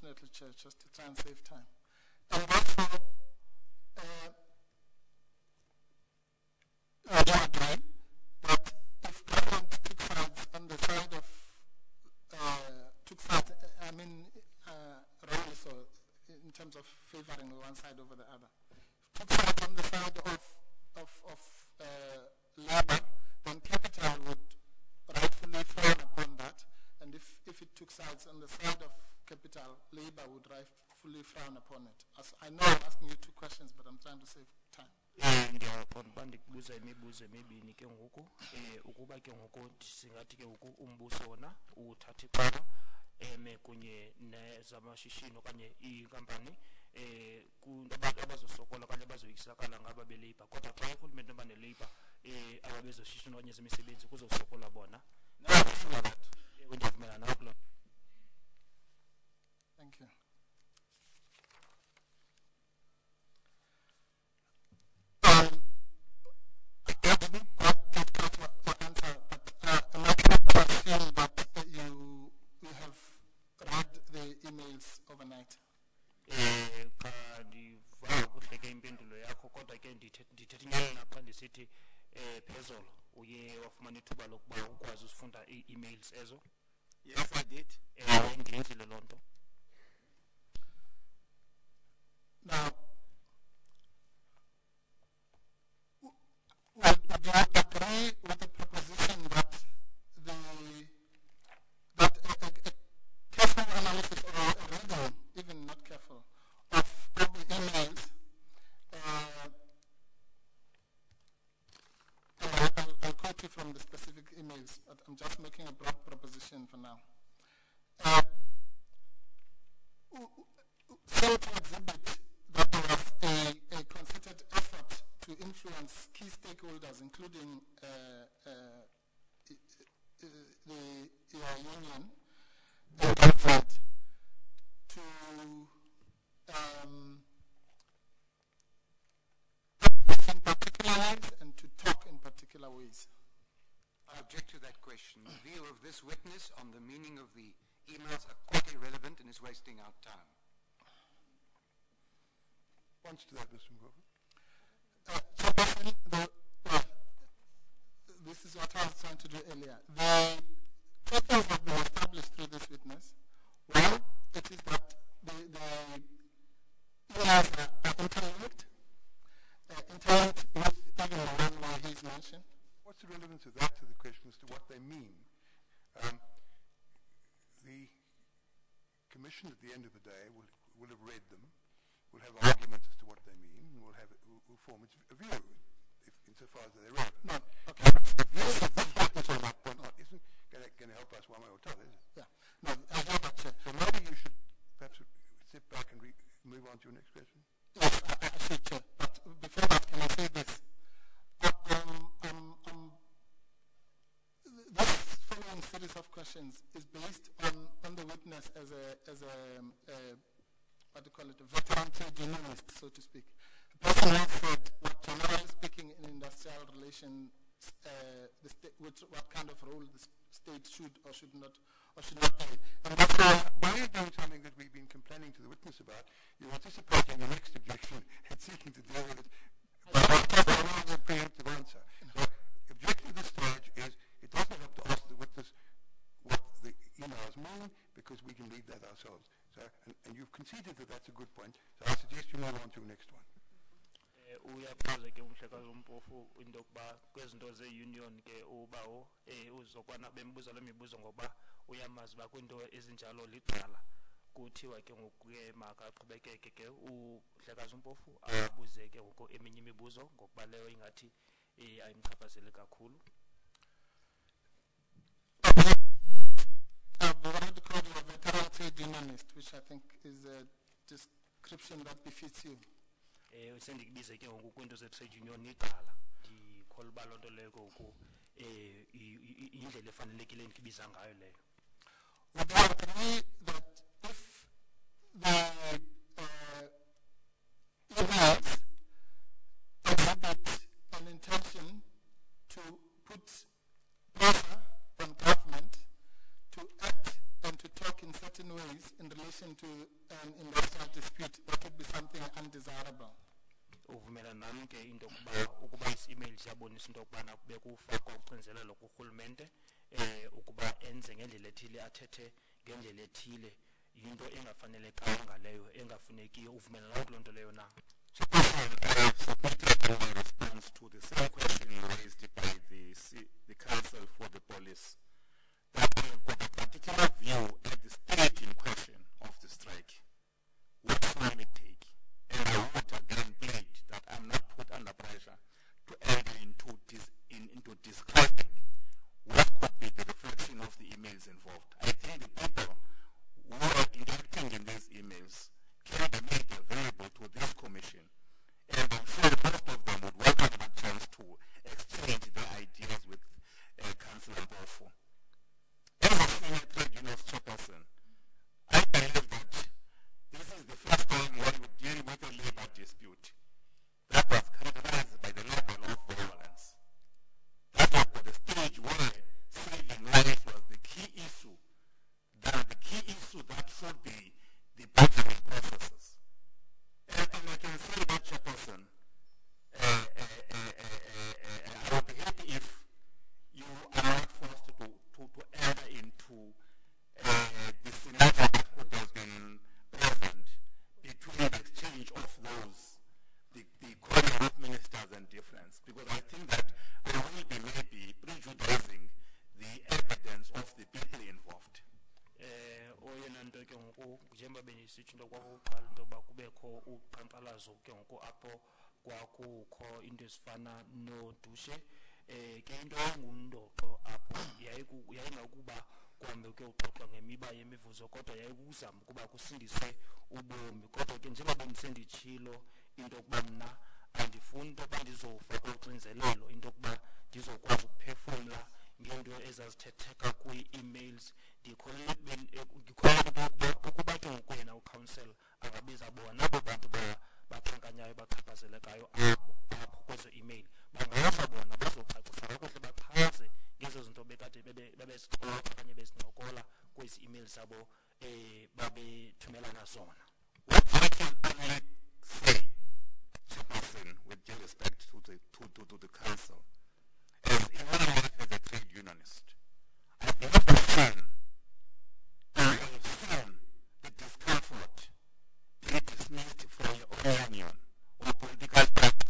unfortunately, Chair, just to try and save time. And therefore, I do agree that if government took sides on the side of, wrongly so, in terms of favoring one side over the other, took sides on the side of labor, then capital would rightfully frown upon that, and if it took sides on the side of capital, labor would rightfully frown upon it. As I know I'm asking you two questions, but I'm trying to save time. Ndiyaqonda ndikubuza imibuzo emibini ke ngoku ukuba ke ngoku singathi ke ngoku umbuso wona uthatha iqala kunye nezamashishini okanye iinkampani kunabantu abazosokola okanye abazoyisakala ngaba belabor, kodwa xa urhulumente oba nelabor ababezoshishini okanye zemisebenzi kuzosokola bona. Ndiyavumelana nawe kuloo. Thank you. I didn't quite get your answer, but am I correct to assume that you have read the emails overnight? Kandiva kuhle ke impendulo yakho, kodwa ke ndithetha inyani napha ndisithi phezolo uye wafumana ithuba lokuba ukwazi usifunda ii-emails ezo. Yes, I did. Ndiyenzile loo nto. Now, would you agree with the proposition that a careful analysis or a reading, even not careful, of the emails, I'll quote you from the specific emails, but I'm just making a broad proposition for now. So to exhibit that there was a concerted effort to influence key stakeholders, including the union and government, to act in particular ways and to talk in particular ways. I object to that question. The view of this witness on the meaning of the emails are quite irrelevant and is wasting our time. Response to that, Mr. Mgogo? This is what I was trying to do earlier. The two things have been established through this witness. One, it is that the emails are interlinked with even the one where he's mentioned. What's the relevance of that to the question as to what they mean? The commission at the end of the day will have read them, will have arguments as to what they mean, and will form its view, insofar as they're relevant. No, okay. The view of the witness on that point isn't going to help us one way or t'other, is it? Yeah. No, I hear that, Chair. So maybe you should perhaps sit back and move on to your next question. Yes, I should, Chair. But before that, can I say this? This following series of questions is based on the witness as a what do you call it, a veteran trade unionist, so to speak. A person who said what, generally speaking, in industrial relations, what kind of role the state should or should not play. And therefore, by doing something that we've been complaining to the witness about, you're anticipating the next objection and seeking to deal with it by a preemptive answer. So, the objective at this stage is it doesn't have to ask the witness what the emails mean, because we can read that ourselves. So, and you've conceded that that's a good point, so I suggest you move on to the next one. Uyachaza ke umhlekazi uMpofu into yokuba kwezinto ze-union ke ubawo uzokwana bembuza le mibuzo ngoba uyamazi uba kwiinto ezinjalo licala kuthiwa ke ngoku ke makaqhubekeke ke umhlekazi uMpofu abuze ke ngoku eminye imibuzo ngokuba leyo ingathi ayimchaphazele kakhulu. I've already called you a veteran trade unionist, which I think is a description that befits you. Sendikubize ke ngoku kwinto ze-trade union icala ndikhola uba loo nto leyo ngoku indlela efanelekile endikibiza ngayo leyo. Would you agree that if the emails exhibit an intention to put pressure on government to act and to talk in certain ways in relation to an industrial dispute, that would be something undesirable. Uvumelana nami ke into ukuba isi-email siyabonisa into yokubana kube kufakwa ucinzelelo kurhulumente ukuba enze ngendlela ethile athethe ngendlela ethile yinto engafanelekanga leyo engafunekiyo. Uvumelana kuloo nto leyo na? Chairperson, I have submitted my response to the same question raised by the Council for the Police. That I have got a particular view at the stage in question of the strike. What form it take? And I would again plead that I'm not put under pressure to enter into describing what could be the reflection of the emails involved. I think the people who are interacting in these emails can be made available to this commission, and I'm sure most of them would welcome a chance to exchange their ideas with Councillor Mpofu. As a senior trade unions chairperson, I believe that this is the first time one would deal with a labor dispute that was characterized by the level of violence. That was for the stage where saving lives was the key issue, that the key issue that should be the bargaining processes. And I can say that, Chairperson, I would be happy if you are not forced to enter into the scenario that could have been present between the exchange of those, the quarrel of ministers and difference, because I think that I will be maybe prejudicing the evidence of the people involved. Oyena nto ke ngoku njengoba benisithi into kwakuqala into yoba kubekho uqhankqalazo ke ngoku apho kwakukho into ezifana nodushe ke into engundoqo apho yayingakuba kuhambe ke uxoxwa ngemiba yemivuzo kodwa yayikuzama ukuba kusindiswe ubomi. Kodwa ke njengoba bendisenditshilo into yokuba mna andifuni into yokuba ndizofaka uxinzelelo into yokuba ndizokwazi ukuphefumla ngento ezazithetheka kwi-emails. Ndikholelwa ukuba ke ngoku yena ucouncil angabiza bona abo bantu bakhankanyayo bachaphazelekayo apho kwezo email, bangaza bona bazocacisa kakuhle bachaze ngezo zinto bekade bebezixoxa okanye bezincokola kwezi email zabo babethumelana zona. What I can only say, Chairperson, with due respect to the council, is in my life as a trade unionist, I've never seen the discomfort being dismissed from your own union or political party,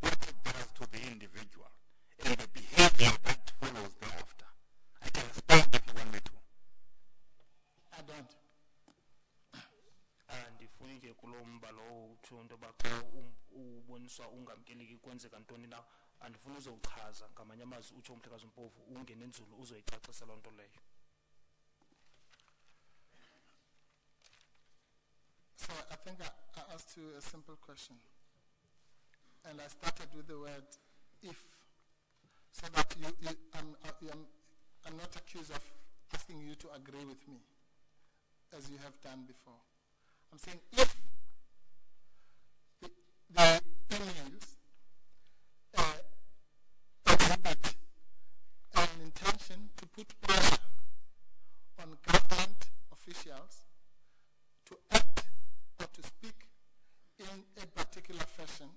what it does to the individual, and the behavior that follows thereafter. I can explain if you want me to. I don't. Andifuni ke kulo mba lowo utsho into yoba xa uboniswa ungamkeleki kwenzeka ntoni na, andifuni uzowuchaza ngamanye amazwi utsho uMhlekazi Mpofu ungene nzulu uzoyicacisa loo nto leyo. So I think I asked you a simple question. And I started with the word if, so that I'm not accused of asking you to agree with me, as you have done before. I'm saying if the emails exhibit an intention to put pressure on government officials to act or to speak in a particular fashion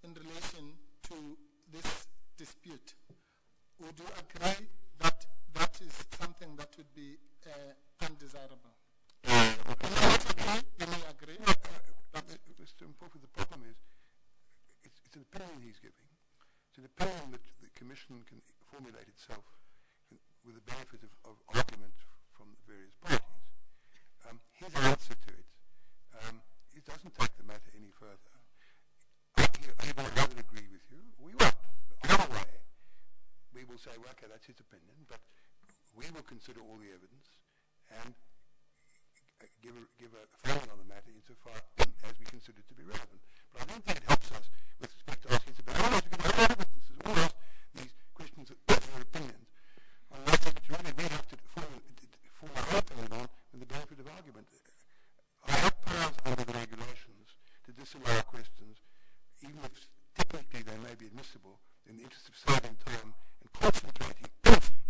in relation to this dispute, would you agree that that is something that would be undesirable? You may agree. Mr. Mpofu, the problem is, it's an opinion he's giving. It's an opinion that the Commission can formulate itself with the benefit of argument from the various parties. His answer to it, it doesn't take the matter any further. He will rather agree with you. We won't. Either way, we will say, well, okay, that's his opinion, but we will consider all the evidence and give a finding on the matter insofar as we consider it to be relevant. But I don't think it helps us with respect to asking about, otherwise we can have a lot of witnesses, all else, these questions of their opinions, on matters which really we have to form our opinion on with the benefit of argument. I have powers under the regulations to disallow questions, even if technically they may be admissible, in the interest of saving time and concentrating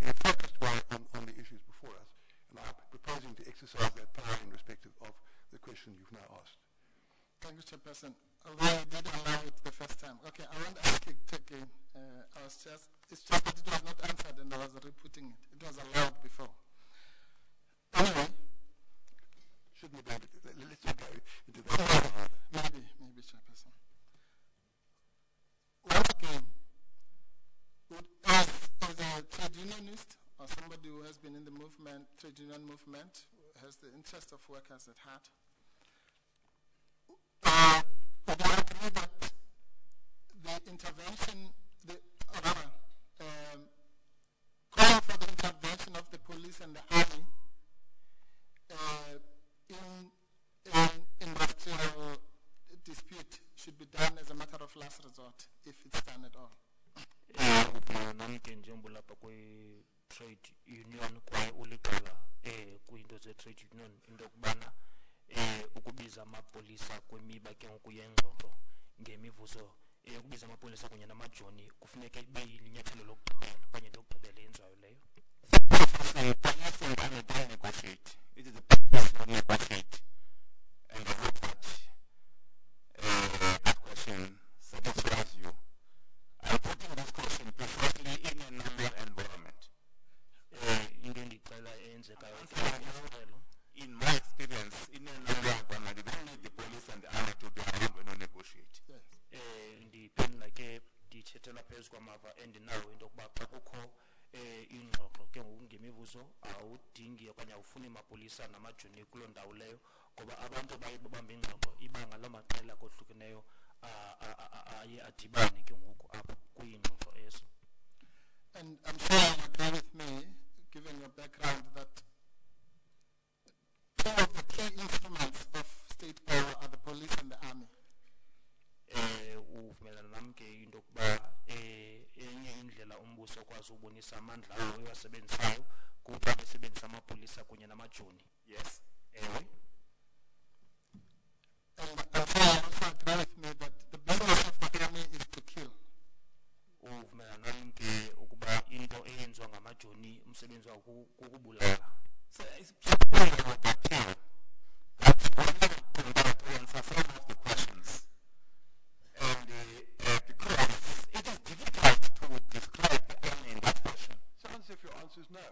in a focused way on the issues before us. And I'm proposing to exercise that power in respect of the question question you've now asked. Thank you, Chairperson. Although I did allow it the first time. Okay, I won't ask it again. It's just that it was not answered and I was re-putting it. It was allowed before. Anyway. Shouldn't have been, let's not go into that. Maybe, Chairperson. Once again, as a trade unionist or somebody who has been in the movement, trade union movement, who has the interest of workers at heart, would you agree that the intervention, calling for the intervention of the police and the army in industrial dispute should be done as a matter of last resort, if it's done at all? Namke njengolapha kwe-trade union kwaye uliqala kwiinto ze-trade union into yokubana ukubiza amapolisa kwimiba ke ngoku yengxoxo ngemivuzo ukubiza amapolisa kunye namajoni kufuneka ibe linyathelo lokugqibela okanye into yokugqibela eyenziwayo leyo. Negotiate. It is the purpose to negotiate. And I hope that that question satisfies you. I'm putting this question precisely in a normal environment. In my experience, in a normal environment, you don't need the police and the army to be around when you negotiate. Ndipeni like ndithethela phezu kwamava endinawo into yokuba xa kukho ingxoxo ke ngoku ngemivuzo awudingi okanye awufuni mapolisa namajoni kuloo ndawo leyo ngoba abantu baye babambe ingxoxo ibanga loo maqela kohlukeneyo aye adibane ke ngoku apho kwiingxoxo ezo. And I'm sure you agree with me, given your background, that two of the key instruments of state power are the police and the army. Uvumelana nami ke into yokuba enye indlela umbuso okwazi ubonisa amandla awo ewasebenzisayo kuba besebenzisa amapolisa kunye namajoni. Yes. Ewe. And I'm sure you also agree with me that the business of the army is to kill. Uvumelana nami ke ukuba into eyenziwa ngamajoni umsebenzi wawo kukubulala. So it's important to kill. That's one to answer some of the questions. And because it is difficult to describe the army in that fashion. Sounds as if your answer is no.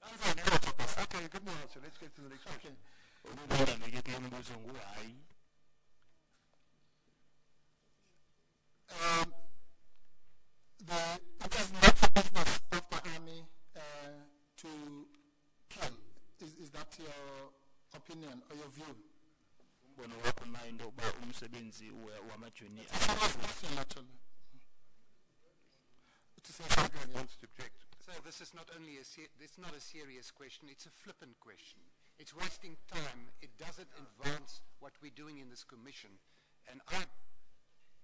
Answer no, Chairperson. Okay, good answer. Let's get to the next question. It is not the business of the army to kill. Is that your opinion or your view? Umbono wakho na into yokuba umsebenzi wamajoni. It's a serious question, actually. So this is not only it's not a serious question, it's a flippant question. It's wasting time. It doesn't advance what we're doing in this commission. And I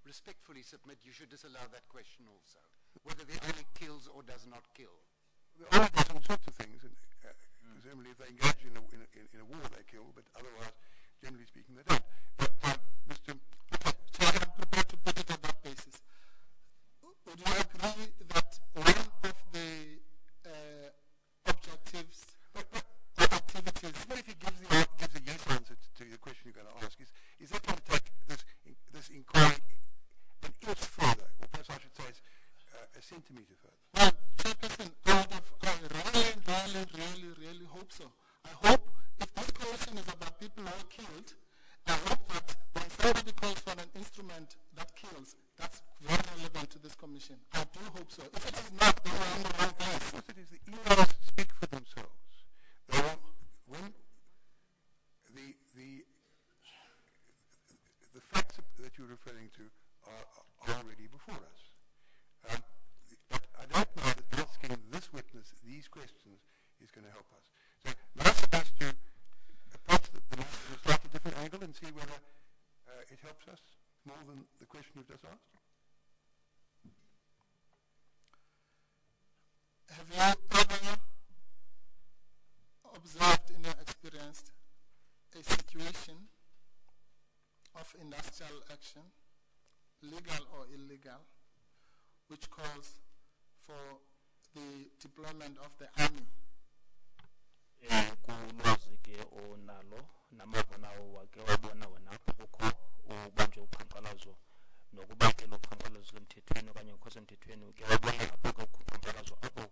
respectfully submit you should disallow that question also. Whether the army kills or does not kill. The army does all sorts of things. Presumably if they engage in a war, they kill, but otherwise, generally speaking, they don't. But, Mr. So I'm prepared to put it on that basis. Would you agree that one of the objectives or activities... What if he gives a yes answer to the question you're going to ask? Is that going to take this inquiry an inch further, or perhaps I should say it's a centimetre further? Well, Chairperson, I really hope so. I hope if this commission is about people who are killed, I hope that when somebody calls for an instrument that kills, that's very relevant to this commission. I do hope so. If it is not, then we're in the wrong place. Of course it is. The emails speak for themselves. When the facts that you're referring to are already before us. But I don't know that asking this witness these questions is going to help us. So now I'm supposed to approach the matter from a slightly different angle and see whether it helps us more than the question you've just asked. Have you ever observed in your experience a situation of industrial action, legal or illegal, which calls for the deployment of the army? kulwazi ke onalo namava nawo wake wabona wena apho kukho ubanjwe uqhankqalazo nokuba ke lo qhankqalazo semthethweni okanye kukho semthethweni uke wabona apho ke uqhankqalazo apho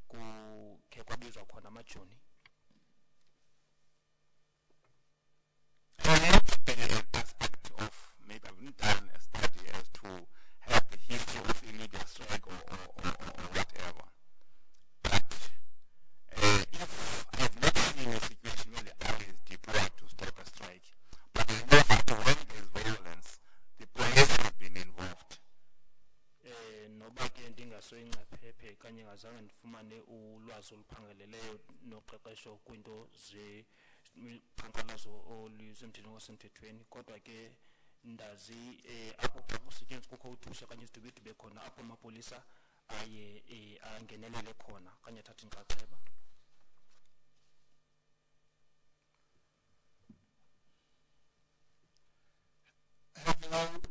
kukhe kwabizwa khona amajoni. An aspect of maybe I've not done a study as to have the history of illegal strike or whatever. But if I've not seen a situation where the army is deployed to stop a strike, but I know that when there's violence, the police have been involved. Noba ke ndingasoyingcaphephe kanye ngazange ndifumane ulwazi oluphangaleleyo noqeqesho kwinto qhankqalazo olusemthethweni wasemthethweni, kodwa ke ndazi apho xa kusetyenziswa kukho udushe okanye izidubedube khona apho amapolisa aye angenelele khona okanye athathe inxaxheba. Have you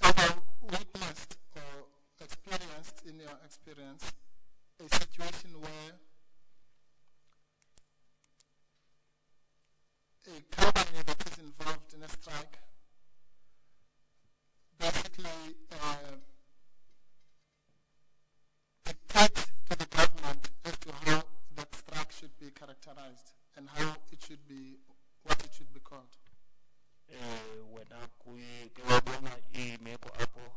ever witnessed or experienced in your experience a situation where a company that is involved in a strike basically dictates to the government as to how that strike should be characterized and how it should be, what it should be called? Wena ke wabona imeko apho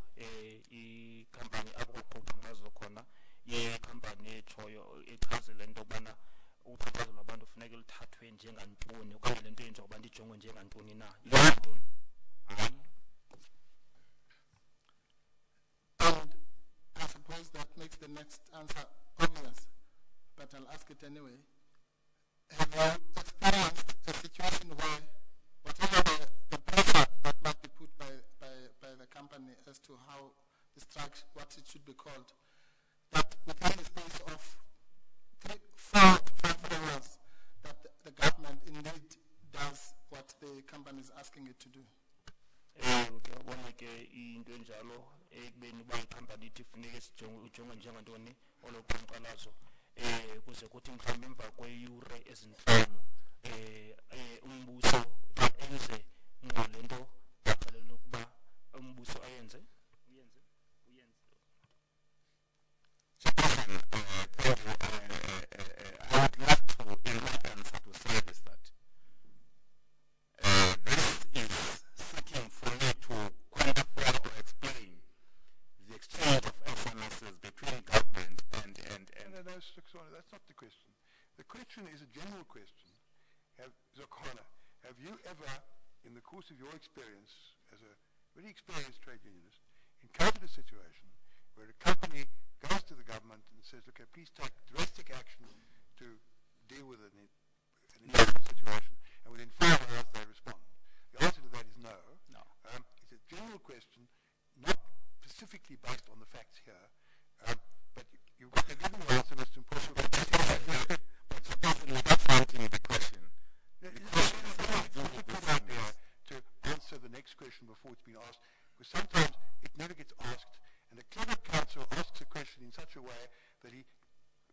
ikhampani apho kuqhankqalazo khona ikhampani etshoyo ichaze le nto yokubana uqhankqalazo lwabantu funeka lithathwe njengantoni okanye le nto yenziwa ukuba ndijongwe njengantoni na yintoni. And I suppose that makes the next answer obvious, but I'll ask it anyway. Have you experienced a situation where whatever the pressure that might be put by the company as to how the strike, what it should be called, that within the space of 4 to 5 hours, that the government indeed does what the company is asking it to do? Ke wabona ke into enjalo ekubeni uba ikhampani ithi funeke ujongwe njengantoni olo qhankqalazo kuze kuthi mhlawumbi emva kweeyure ezintlanu umbuso enze ngqo le nto baxelele ukuba umbuso ayenze uyenze. Chairperson, thank you. I would like to, in my answer, to say this that this is seeking for me to quantify or explain the exchange of SMSs between government and No, that's not the question. The question is a general question. Zokana, have you ever, in the course of your experience as a very experienced trade unionist, encountered a situation where a company goes to the government and says, okay, please take drastic action to deal with an emergency situation, and within 5 hours they respond? The answer to that is no. No. It's a general question, not specifically based on the facts here, but you've got a given answer as to possible. but Chairperson, without answering the question, to answer the next question before it's been asked, because sometimes it never gets asked, and a clever counsel asks a question in such a way that he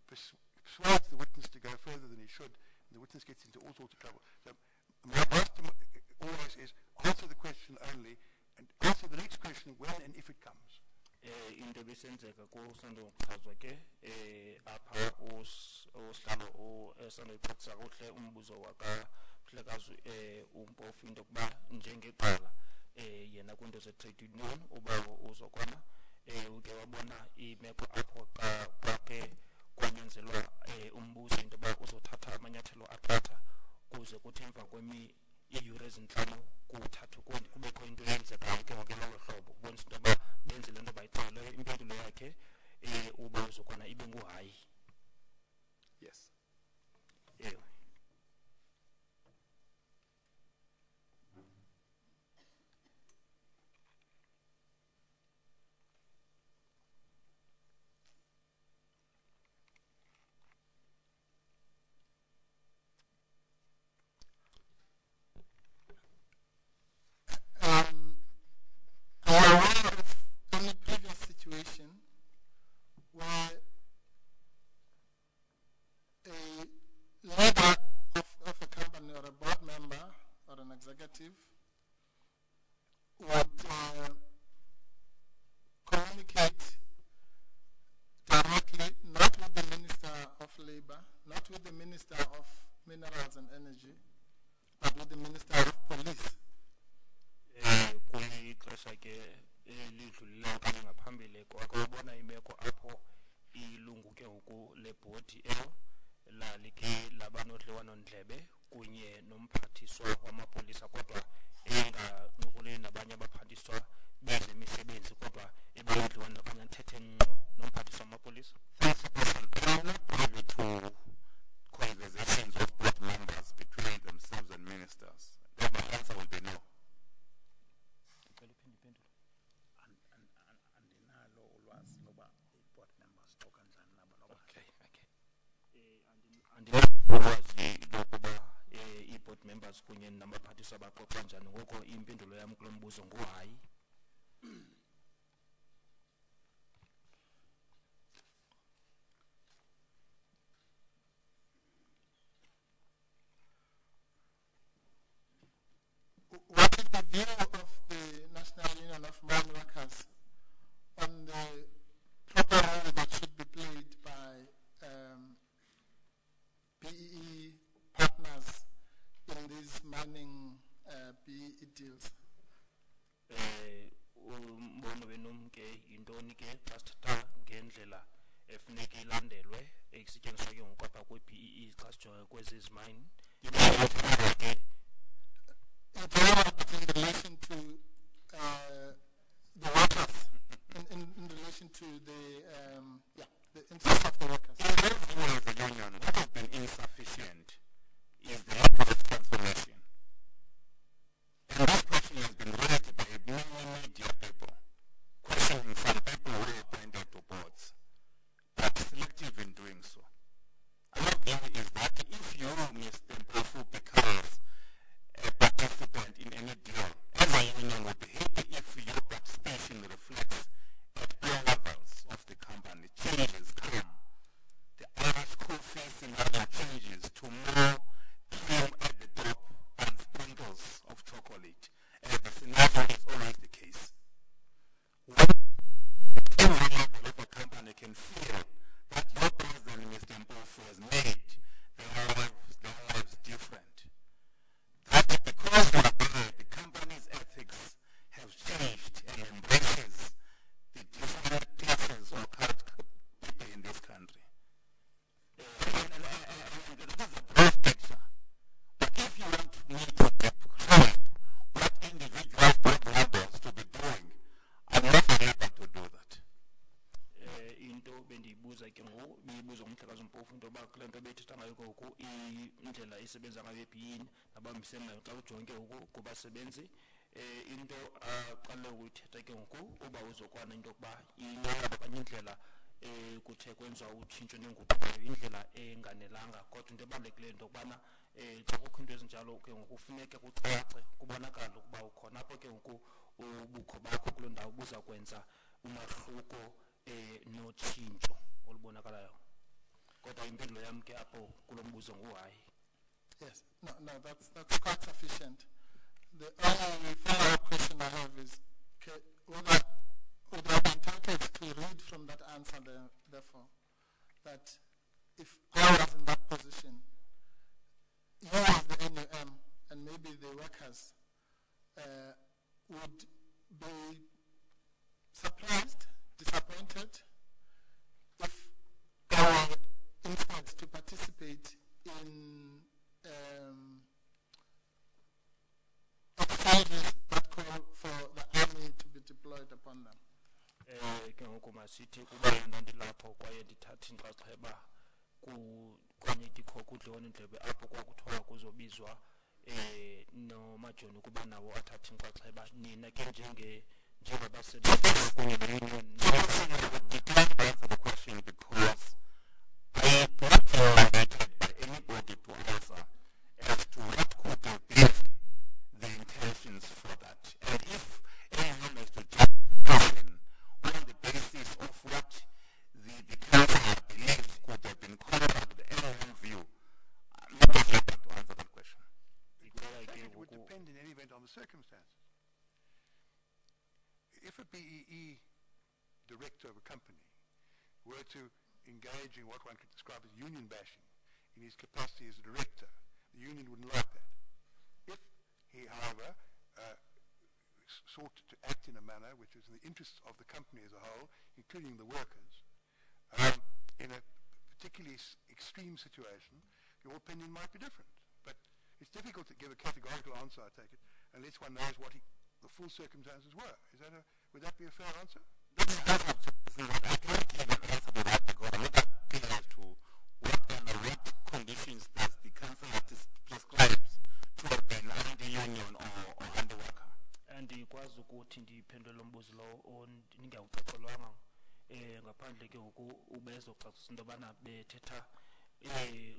persuades the witness to go further than he should, and the witness gets into all sorts of trouble. So my advice always is answer the question only, and answer the next question when and if it comes. Into ebisenzeka kusandokuchazwa ke apha usihlalo esandoyiphathisa kuhle umbuzo wakahlekazi umpofu into yokuba njengeqala yena kwinto ze-trade union ubawo uzokwana uke wabona imeko apho kwake kwanyanzelwa umbuzo into yoba uzothatha amanyathelo athatha kuze kuthi emva iiyure ezintlanu kuthathwe kubekho into eyenzekayo ke ngokelolo hlobo kubonisa into yoba benze le nto bayixeleyo. Impendulo yakhe uba uzokwana ibe nguhayi. yes. Ewe. Are you aware of any previous situation where a labor would communicate directly, not with the Minister of Labour, not with the Minister of Minerals and Energy, but with the Minister of Police. Kwixesha ke elidlulileyo okanye ngaphambili kwakubona imeko apho ilungu ke ngoku lebhodi elo lalike laba nodliwanondlebe kunye nomphathiswa wamapolisa kodwa engancokoleni nabanye abaphathiswa bezemisebenzi kodwa ebanodliwano okanye athethe ngqo nomphathiswa wamapolisa. I'm not privy to conversations of board members between themselves and ministers. Then my answer will be no. Andinolwazi lokuba i-board members kunye nabaphathiswa baxoxa njani, ngoko impendulo yam kulo mbuzo nguhayi. What is the view of the National Union of Mine Workers on the proper role that should be played by BEE partners in these mining BEE deals? Umbono wenu ke yintoni ke xa sithatha ngendlela efuneka ilandelwe ekusetyenziswa ke ngokwapha kwe-BEE xa sijonga kwezi zimine ke in relation to the workers, in relation to the interests of the workers. In their view as a union, what has been insufficient is the level of transformation. And this question has been raised by many media people, questioning some people who are appointed to boards, but selective in doing so. Our view is that if you, Mr. Mpofu, becomes a participant in any deal, as a union would be happy if your participation reflects at all levels of the company. Changes come. The Irish school fee scenario changes to more cream at the top and sprinkles of chocolate, as the scenario is always the case. When every level of a company can feel that your president, Mr. Mpofu, has made their lives different, that because you are there, the company's ethics have changed and embraces the different classes or people in this country. And that is a broad picture. But if you want me to describe what individual board members to be doing, I'm not able to do that. Into bendiyibuza ke ngoku biyibuza umhlakazi Mpofu into yoba kule nto bethetha ngayo ngoku indlela isebenza ngayo ebhiyini nabambisanayo xa ujonge ngoku kubasebenzi into aqale ukuyithetha ke ngoku uba uzokwana into yokuba inqanaba okanye indlela kuthe kwenziwa utshintsho nenguquko indlela enganelanga kodwa into ebalulekileyo into yokubana xa kukho into ezinjalo ke ngoku kufuneke kucace kubonakala ukuba ukhona apho ke ngoku ubukho bakho kuloo ndawo buza kwenza umahluko notshintsho olubonakalayo kodwa impendulo yam ke apho kulo mbuzo nguhayi. Yes, no, that's quite sufficient. The only follow-up question I have is, would I be entitled to read from that answer, therefore, that if I was in that position, you as the NUM and maybe the workers would be surprised, disappointed, if they were influenced to participate in exchanges that call for the army to be deployed upon them. Ke ngoku masithi kuba yena ndilapho kwaye ndithatha inxaxheba kanye ndikho kudliwanondlebe apho kwakuthiwa kuzobizwa nomajoni ukuba nawo athathe inxaxheba nina ke njengabasebenzi kunye ne-union. Decline to answer the question because I am not mandated by anybody to answer as to what could have been the intentions for that. And if anyone has to judge the question on the basis of what the council believes could have been conducted in one view, I'm not able to answer that question. It would depend in any event on the circumstances. if a BEE director of a company were to engage in what one could describe as union bashing in his capacity as a director, the union wouldn't like that. If he, however, sought to act in a manner which was in the interests of the company as a whole, including the workers, in a particularly extreme situation, your opinion might be different. But it's difficult to give a categorical answer, I take it, unless one knows what the full circumstances were. Would that be a fair answer? I can't even answer to that because I'm not clear as to what under what conditions does the council prescribe to have been anti-union or anti-worker. Andikwazi ukuthi ndiphendule lo mbuzo lo ningawucacelwanga ngaphandle ke ubezocacisa into yobana bethetha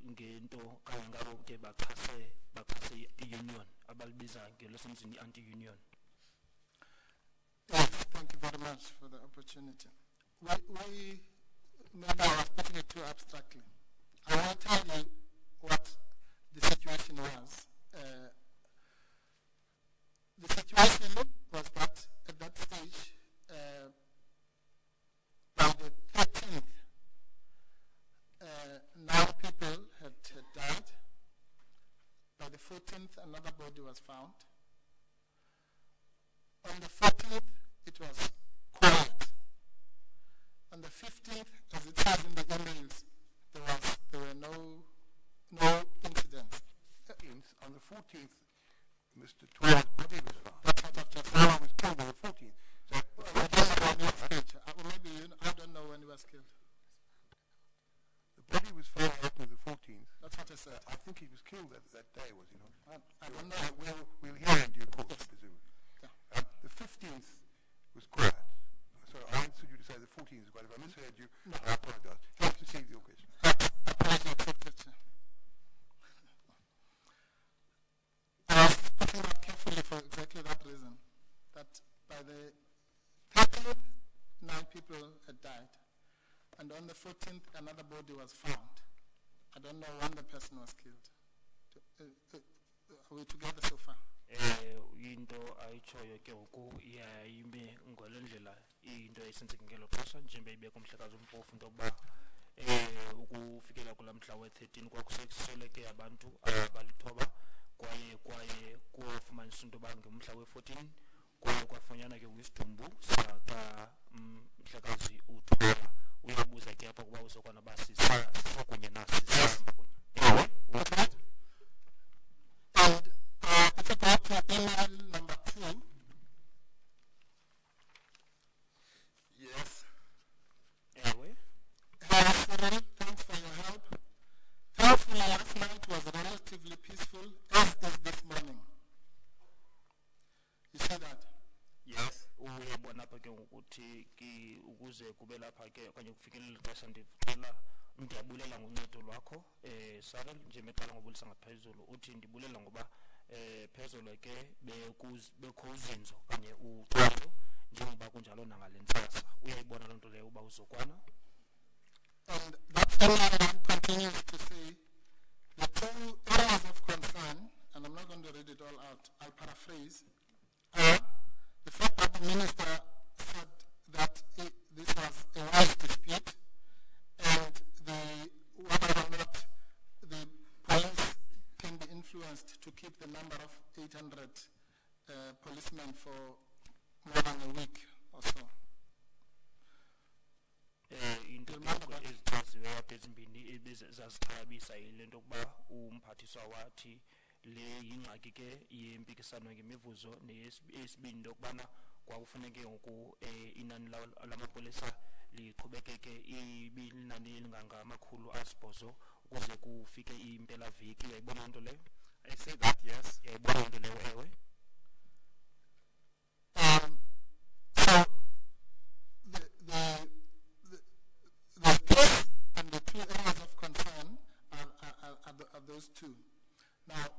ngento kanye ngabo ke baxhase i-union abalibiza ngelwesemzini i-anti-union. Yes, thank you very much for the opportunity. Maybe I was putting it too abstractly. I will tell you what the situation was. The situation was that at that stage, by the 13th, 9 people had died. By the 14th, another body was found. On the 14th, it was quiet. On the 15th, as it says in the emails, there were no incidents. On the 14th, Mr. Twain's body was found. That's what I've just Someone was killed on the 14th. So, maybe I don't know when he was killed. the body was found on the 14th. That's what I said. I think he was killed that day, was he not? I don't know. We'll hear in due course, presumably. Yeah. The 15th was quiet. So I understood you to say the 14th was quiet. If I misheard you, No. I apologize. Please proceed with your question. Apology accepted, sir. I was putting that carefully for exactly that reason. That by the 13th, 9 people had died. And on the 14th, another body was found. I don't know when the person was killed. Are we together so far? Into ayitshoyo ke ngoku iyayime ngole ndlela into esenzeke ngelo xesha njengoba ibeka umhlekazi uMpofu into yokuba ukufikela kula mhla we-13 kwakusweleke abantu abalithoba kwaye kufumanisa into yoba ngomhla we-14 kwaye kwafunyanwa ke kwisidumbu mhlekazi uThola. Uyabuza ke apha ukuba uzokwana uba sisakunye nasisihamba kunye. Ewe. And it's about email number 2. Yes. Ewe. Hello, Cyril. Thanks for your help. Thankfully, last night was relatively peaceful, as is this morning. You see that? Yes. Uyabona apha ke ukuthi ukuze kube lapha ke okanye kufikelele ixesha ndiyabulela ngoncedo lwakho Cyril njengeqala ngobulisa ngaphezulu uthi ndibulela ngoba phezulu ke bekho uzinzo kanye uxolo njengoba kunjalo nangale ntsasa uyayibona loo nto leyo uba uzokwana. And that email continues to say the 2 areas of concern, and I'm not going to read it all out, I'll paraphrase, are the fact that the minister said that this was a wage dispute, and whether or not the police can be influenced to keep the number of 800 policemen for more than a week or so. Into ezichaziweyo apha ezimbini zazixhalabisa yile nto yokuba umphathiswa wathi le yingxaki ke yempikisano ngemivuzo neyesibini into yokubana kwakufuneke ngoku inani lamapolisa liqhubekeke inani elingangamakhulu asibhozo ukuze kufike impelaviki. Uyayibona loo nto leyo? I say that, yes. Uyayibona loo nto leyo? Ewe. So the case and the 2 areas of concern are those 2. Now,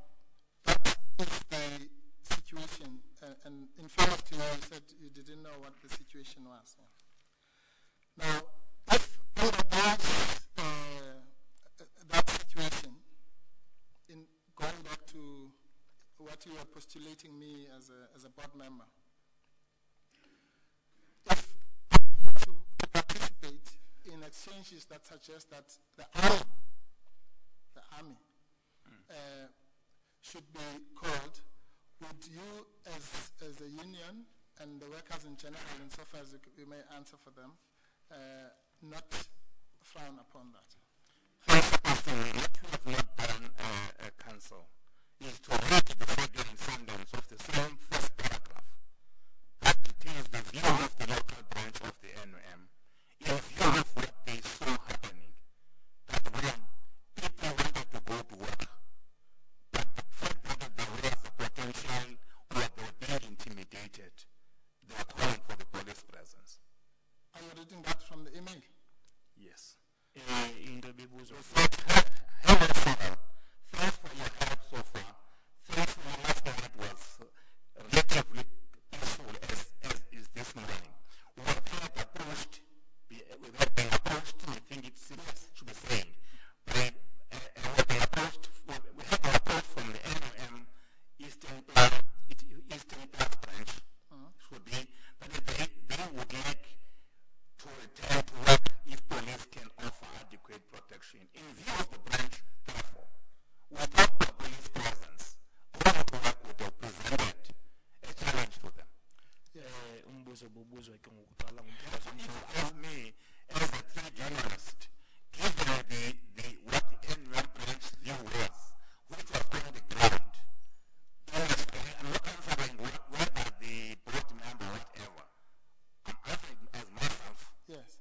that is the situation, and in fairness to you, you said you didn't know what the situation was. Yeah. Now, if under that situation, in going back to what you are postulating me as a board member, been exchanges that suggest that the army should be called. Would you, as a union, and the workers in general, insofar as you may answer for them, not frown upon that? What we have not done, Council, is to read the figure and sentence of the same first paragraph, that it is the view of the local branch of the NUM, in view of what they saw happening, that when people wanted to go to work, but the fact that there was a potential or they were being intimidated, they are calling for the police presence. Are you reading that from the email? Yes. In the Bibuzo. Hello, Sarah. Thanks for your help so far. Thanks for your last night was relatively peaceful as is this morning. We have been approached, I think it should be saying, we have been approached from the NOM Eastern Class Branch, should be, but they would like to return to work if police can offer adequate protection. In view of the branch, therefore, without the police presence, all of the work would have presented a challenge to them. As me, as a trade journalist, given what the NUM branch view was, which was on the ground, honestly, I'm not answering whether the board member, whatever. I'm answering as myself. Yes.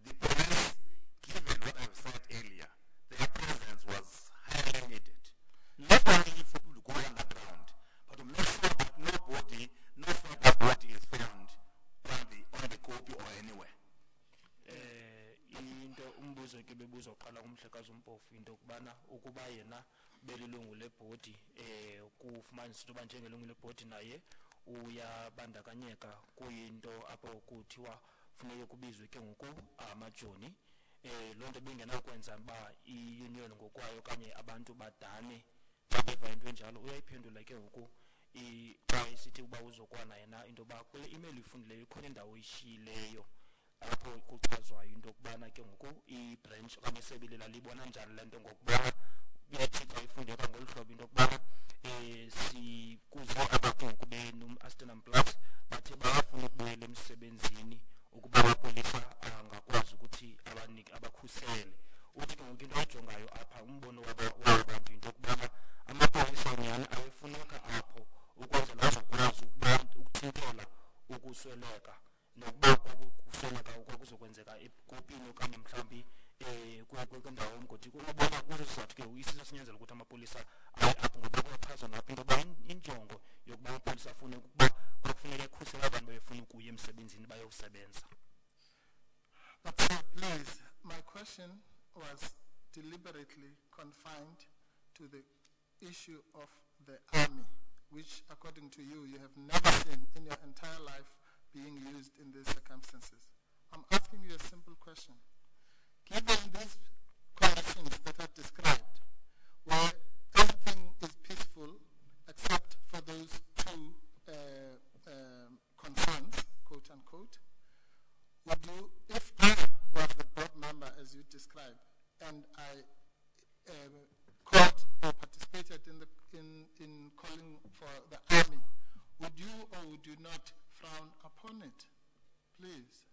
The police, given what I've said earlier, their presence was highly needed. Not only for people to go underground, but to make sure that no further body is found on the copy or anywhere. Into umbuzo ke bebuza uqala kumhlekazi uMpofu into kubana ukuba yena belilungu lebhodi kufumanisa into banjengelungu lebhodi naye uyabandakanyeka kuyinto apho kuthiwa funeke kubizwe ke ngoku amajoni loo nto bengenakwenza uba i-union ngokwayo okanye abantu badane xa beva into enjalo. Uyayiphendula ke ngoku xa isithi uba uzokwana yena into yoba kule email ifundileyo ikhona indawo ishiyileyo apho kuchazwayo into yokubana ke ngoku i-branch okanye isebe lalibona njani le nto ngokuba uyathi xa ifundeka ngolu hlobo into yokubana kuzo abakhe ngoku benu-Aston Plus bathe bayafuna ukubuyela emsebenzini ukuba amapolisa angakwazi ukuthi abakhusele. Uthi ke ngoku into ayijongayo apha umbono wabantu into yokubana amapolisa nyhani ayefuneka apho ukwenzela azokwazi ukuthintela ukusweleka nokuba ukusweleka okwakuzokwenzeka ekopini okanye mhlawumbi kwindawo yomgodi. Ubona kuso sizathu ke isiso sinyanzela ukuthi amapolisa aye apho ngoba kuyachazwa napho into yoba injongo yokuba amapolisa afune ukuba kwakufuneka ekhusela abantu bayefuna ukuya emsebenzini bayosebenza. But please, my question was deliberately confined to the issue of the army, which according to you, you have never seen in your entire life being used in these circumstances. I'm asking you a simple question. Given these conditions that I've described, where everything is peaceful except for those two concerns, quote unquote, would you, if I was the board member as you described, and I called or participated in calling for the army, would you or would you not frown upon it? Please.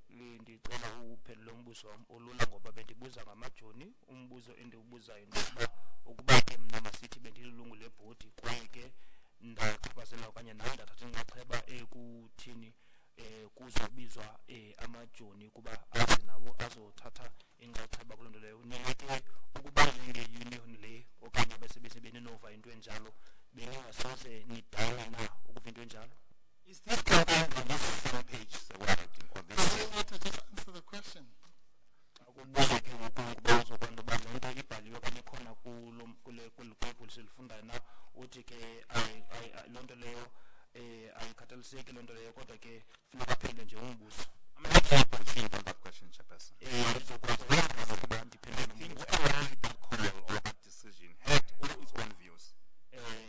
Ndicela uphendule umbuzo wam olula ngoba bendibuza ngamajoni. Umbuzo endiwubuzayo ndokuba ukuba ke mna masithi bendililungu lebhodi kwaye ke ndachaphazeleka okanye nawe ndathatha inxaxheba ekuthini kuzobizwa amajoni kuba aze nawo azothatha inxaxheba kuloo nto leyo. Nina ke ukuba njenge-union le okanye besebenova into enjalo beningasoze nidale na ukuva into enjalo? Is this contained on this same page writing or this? Just answer the question. Akubuza ke ngokuba uzokwanto uba le nto ibhaliwe okanye ikhona kwelipolisi lifundayo na uthi ke loo nto leyo ayikhathaliseki loo nto leyo kodwa ke funeka aphendule nje umbuzo. I'm actually confused on that question, Chairperson. Ndizokwazi ndiphendule umbuzo. That call or that decision had all its own views.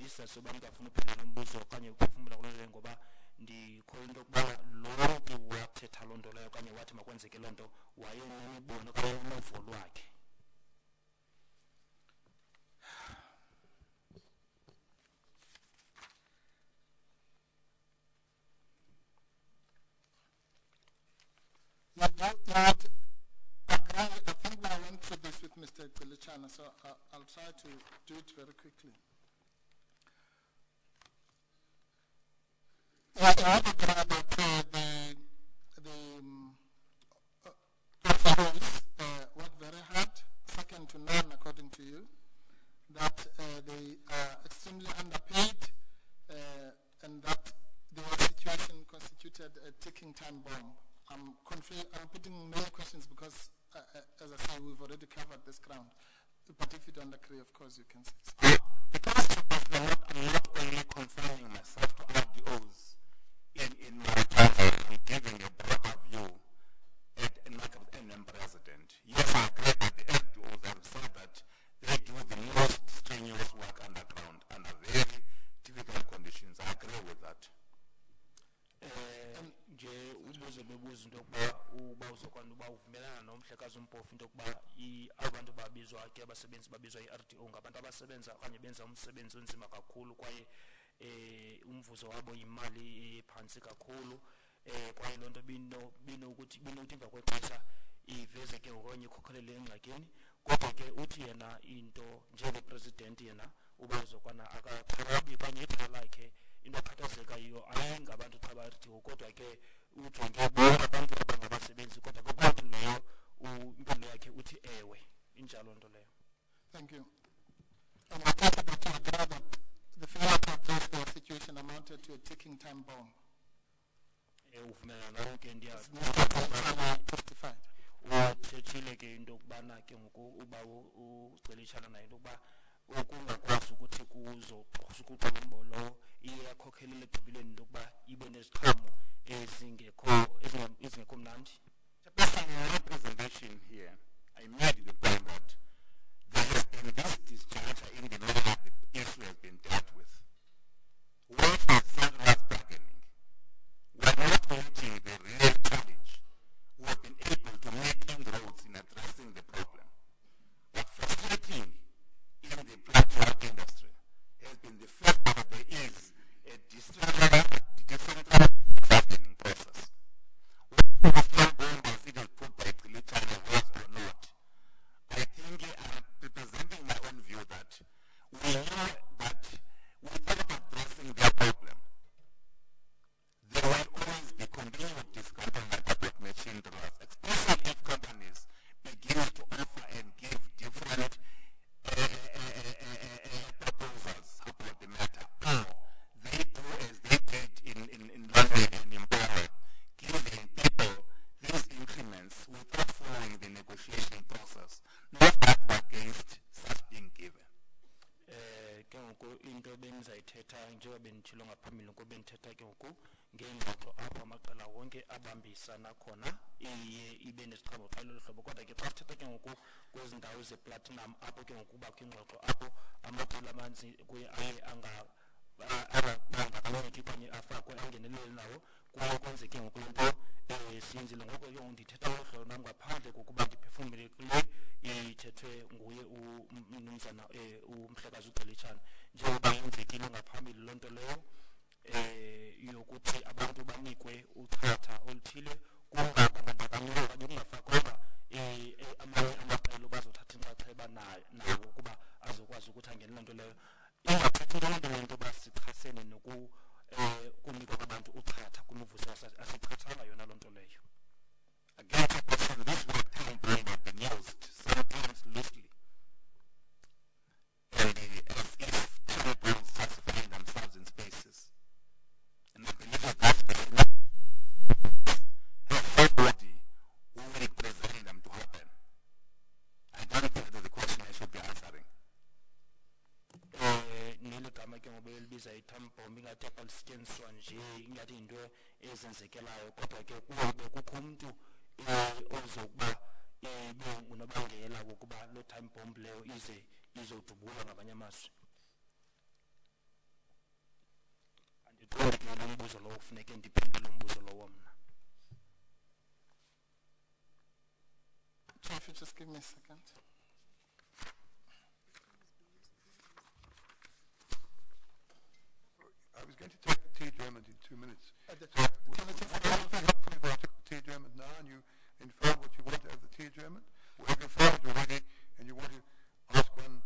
Isizathu soba ndingafuna uphendula umbuzo okanye ukuphefumla kuloo nto ngoba ndikho into yokuba lo mntu wathetha loo nto leyo okanye wathi makwenzeke loo nto wayenemibono okanye uluvo lwakhe. You would agree, I think I went through this with Mr. Kilichana, so I'll try to do it very quickly. You would agree that the officials work very hard, second to none according to you, that they are extremely underpaid, and that the situation constituted a ticking time bomb. I'm putting many questions because, as I say, we've already covered this ground. But if you don't agree, of course, you can say so. Because I'm not only confining myself to RDOs in Marikana, I'm giving a broader view like an president. Yes, I agree that the RDOs have said that they do the most strenuous work underground under very difficult conditions. I agree with that. Nje ubuze bebuza into yokuba uba uzokwazi uba uvumelana nomhlekazi uMpofu into yokuba abantu babizwa ke abasebenzi babizwa i-RDO ngabantu abasebenza okanye benza umsebenzi onzima kakhulu kwaye umvuzo wabo imali ephansi kakhulu kwaye loo nto binokuthi emva kwexesha iveze ke okanye ikhokhelele engxakini. Kodwa ke uthi yena into njengepresident yena uba uzokwana akaxhalabi okanye ixhala lakhe into akhathazeka yiyo ayingabantu xa ba-RDO kodwa ke ujonge bona abantu abangabasebenzi kodwa kokwathi leyo impilo yakhe uthi ewe injalo nto leyo. Thank you. And I take it that you agree that the failure to address the situation amounted to a ticking time bomb. Uvumelana nayo ke Testified. uthethile ke into yokubana ke ngoku uba ucelishana nayo into yokuba ukungakwazi ukuthi kuqala umbolo iyakhokhelele ekugqibeleni into yokuba ibe neziqhamo ezingekho mnandi. Based on my presentation here, I made the point that there has been this disjuncture in the manner the issue has been dealt with. What is centralized bargaining? We are not meeting the real challenge. We have been able to make inroads in addressing the problem. What's frustrating in the plant industry has been the fact that there is a decentralized bargaining process. Whether the bomb was even put by China was or not, I think I'm representing my own view that we know that without addressing their problem, there will always be continued discontentment about machine drugs, especially if companies begin to offer and give different proposals about the matter. Or they do as they did in London and in Paris, giving people these increments without following the negotiation process. Not that we're against such being given. Ke ngoku into bendizayithetha njengoba benditshilo ngaphambili ngoku bendithetha ke ngoku ngeengxoxo apho amaqela wonke abambisana khona iye ibe neziqhamo xa lolu hlobo kodwa ke xa sithetha ke ngoku kwezi ndawo zeplatinum apho ke ngoku kubakho ingxoxo apho amaqela amanzi kuye aye angakaniki okanye afakwe angenelele nawo kuye kwenzeke ngoku le nto siyenzile ngoko ke ndithetha ngolu hlobo nam ngaphandle kokuba ndiphefumle kule ithethwe nguye umnumzana umhlekazi ucelishana njengoba yenzekile ngaphambili loo nto leyo yokuthi abantu banikwe uchatha oluthile kungabandakanywa okanye kungafakwanga amanye amaqela bazothatha inxaxheba nawo ukuba azokwazi ukuthi angene loo nto leyo ingathethi into loo nto leyo into yoba sichasene kunikwa kwabantu uchatha kwimivuzo asichathanga yona loo nto leyo. Again, Chairperson, this word time bomb has been used sometimes loosely. And as if time bombs justify themselves in spaces. And I believe that that's the nobody who will present them to happen. I don't think that's the question I should be answering. Neli gama ke ngoba elibiza i-time bomb ingathi akalisetyenziswa nje ingathi yinto ezenzekelayo kodwa ke kube kukho umntu ozokuba unobangela wokuba loo time bomb leyo izodubulwa ngabanye amazwi. Andiqondi ke umbuzo lowo kufuneke ndiphendule umbuzo lowo mna. So if you just give me a second. I was going to take the tea German in 2 minutes. Can I just- Would it be helpful if I took the tea German now and you found what you want out of the tea German? Or have you found it already and you want to ask one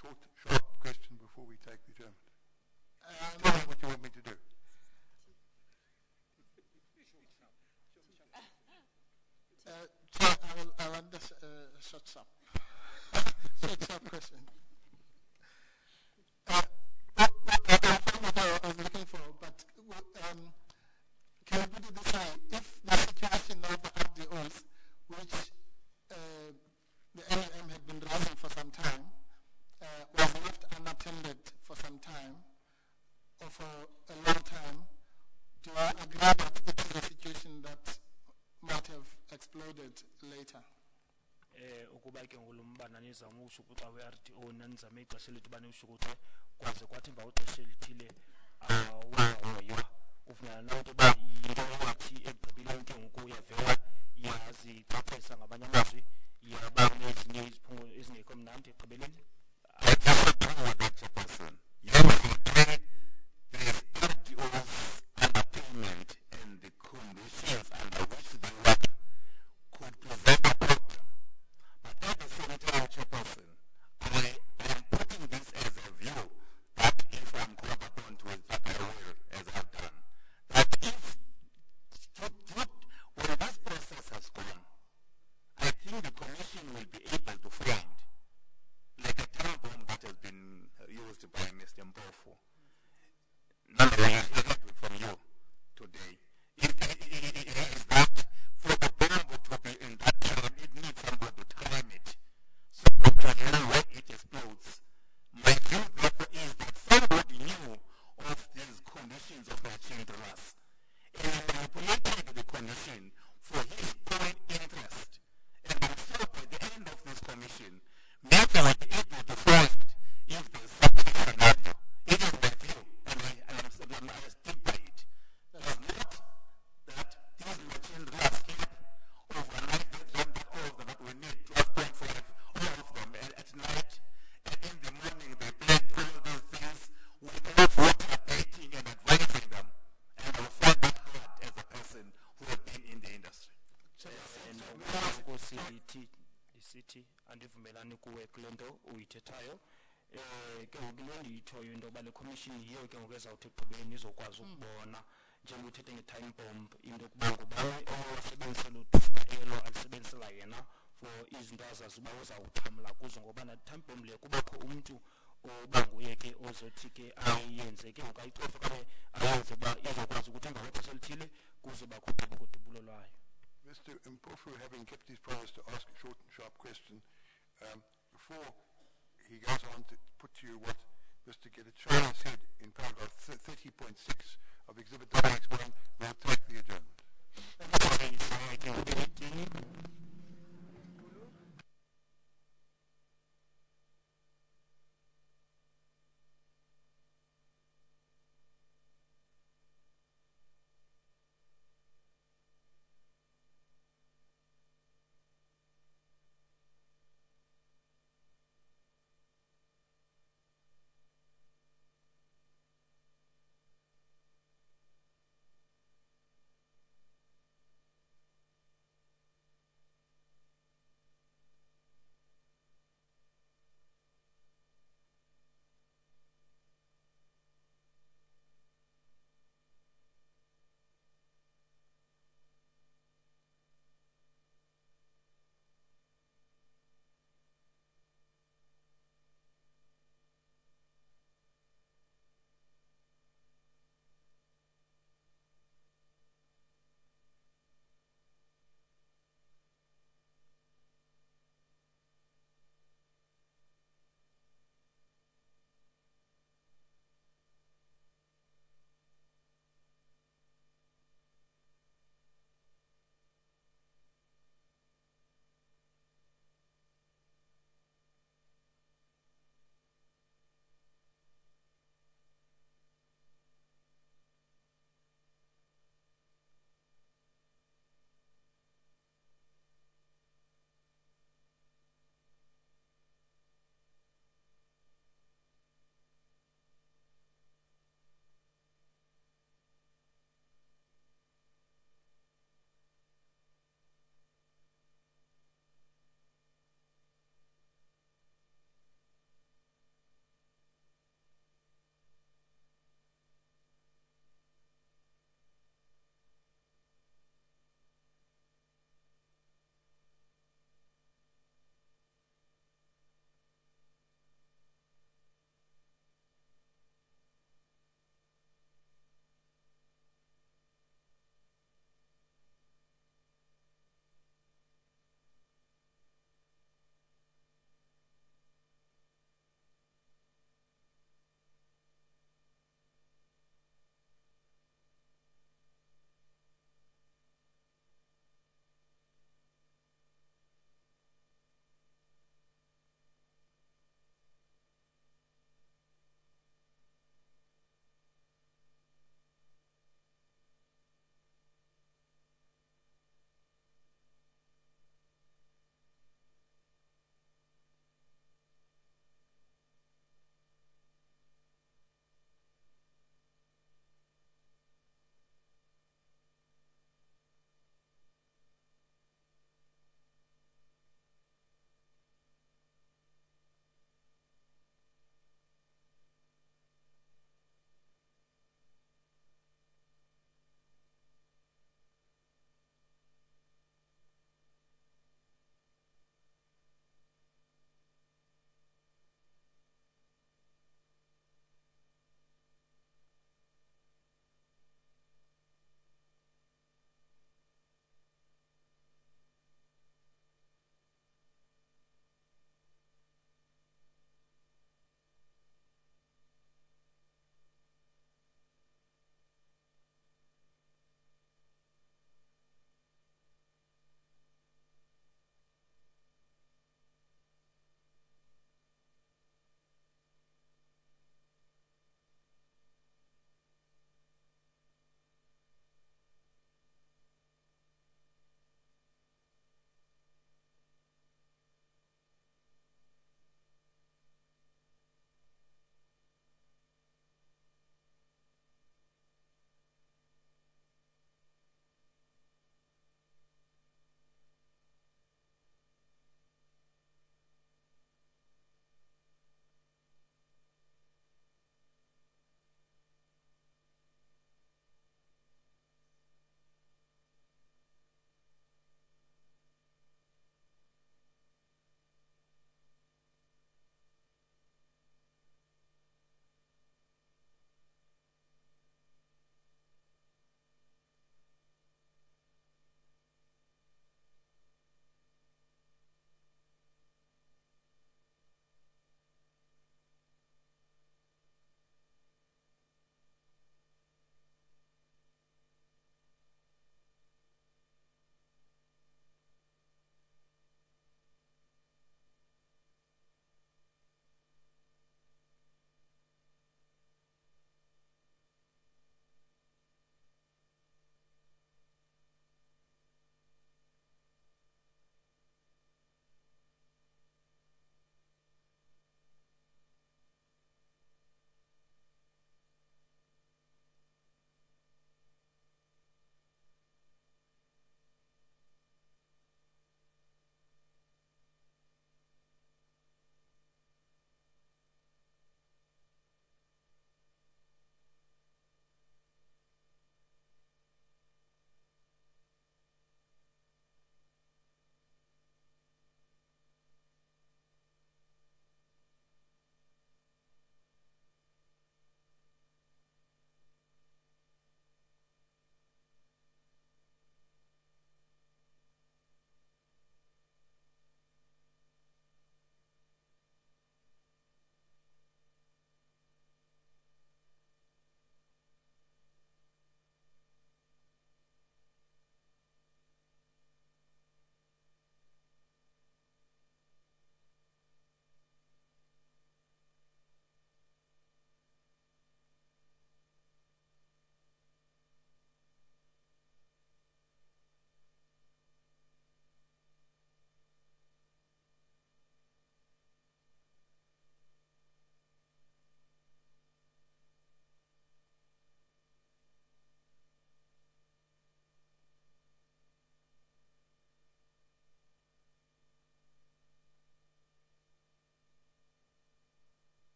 short, sharp question before we take the German? Tell me what you want me to do. Chair, I want this short sharp. Short sharp question. I found what I was looking for, but can I put it this way? If the situation over RDOs, which the NUM had been raising for some time, was left unattended for some time, or for a long time, do I agree that it is a situation that might have exploded later? Ukuba ke ngolumbana nizama usho ukuthi awe-RDO nanizame ixesha elithi bane usho ukuthi kwaze kwathi emva kwexesha elithile wahoywa kufuneka nawe into uba yinto yathi ekugqibeleni ke ngoku uyavela yazicaphesa ngabanye amazwi yaba nezinye iziphumo ezingekho mnandi ekugqibeleni. I disagree with that person. Yes, there is RDO's underpayment and the conditions under which they work could present a problem. But at the same time, Chairperson, I am putting this as a view that if I'm called upon to it, that I will, as I've done, that if when this process has gone, I think the Commission will be able to find, like a time bomb that has been used by Mr. Mpofu. Nonetheless, I heard it from you today. It is that for the bomb to be in that time, it needs somebody to time it. So to know when it explodes. My view, therefore, is that somebody knew of these conditions of achieving the loss and manipulated the condition for his own interest. And I'm sure by the end of this commission, maybe we'll be able to find if there's such a scenario. It is my view, and I stick by it. It's not that these machines last keep overnight, all of them that we need 12.5, all of them at night, and in the morning they blend all those things without water baking and advising them. And I will find that hard as a person who has been in the industry. Lisithi andivumelani kuwe kule nto uyithethayo ke ngoku into endiyitshoyo into yoba le commission yiyo ke ngoku ezawuthi ekugqibeleni izokwazi ukubona njengoba uthethe nge-time bomb into yokuba ngubani owasebenzisela uthuba elo alisebenzisela yena for izinto azazi uba uzawuxhamla kuzo ngoba na-time bomb le kubakho umntu oba nguye ke ozothi ke ayenze ke ngoku ayicofe okanye ayenze uba izokwazi ukuthi emva kwexesha elithile kuze bakho ugudubulo lwayo. Mr. Mpofu, having kept his promise to ask a short and sharp question, before he goes on to put to you what Mr. Gedachana said in paragraph 30.6 of Exhibit WX1, we'll take the adjournment.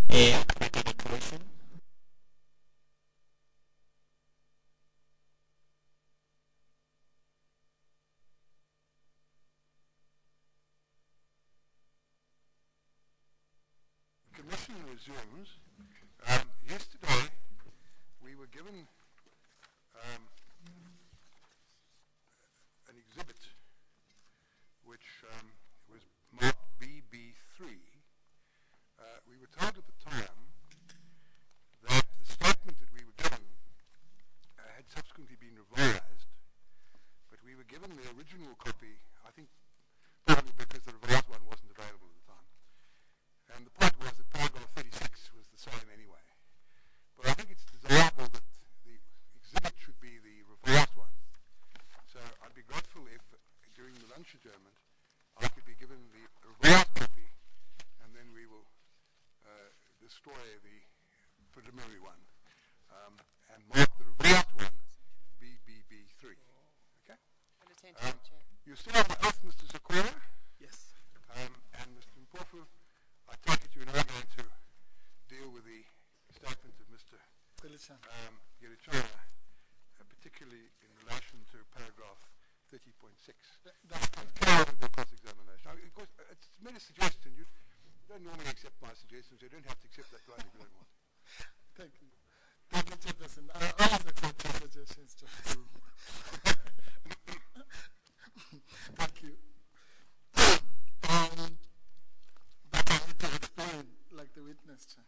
Make a declaration. Commission resumes. Yesterday, we were given an exhibit which was marked BB3. We were told at the time that the statement that we were given had subsequently been revised, but we were given the original copy, I think probably because the revised one wasn't available at the time. And the point was that paragraph 36 was the same anyway. But I think it's desirable that the exhibit should be the revised one. So I'd be grateful if, during the lunch adjournment, I could be given the revised copy, and then we will destroy the preliminary one and mark the revised one BBB3. Okay? You still have the oath, Mr. Sequoia? Yes. And Mr. Mpofu, I take it you're now going to deal with the statement of Mr. Gerichana, particularly in relation to paragraph 30.6. That's Carry on with the cross-examination. Of course, it's made a suggestion. You don't normally accept my suggestions. You don't have to accept that line if you don't want. Thank you. Thank you, Chairperson. I always accept your suggestions, Chairperson. Thank you. But I need to explain, like the witness, Chair.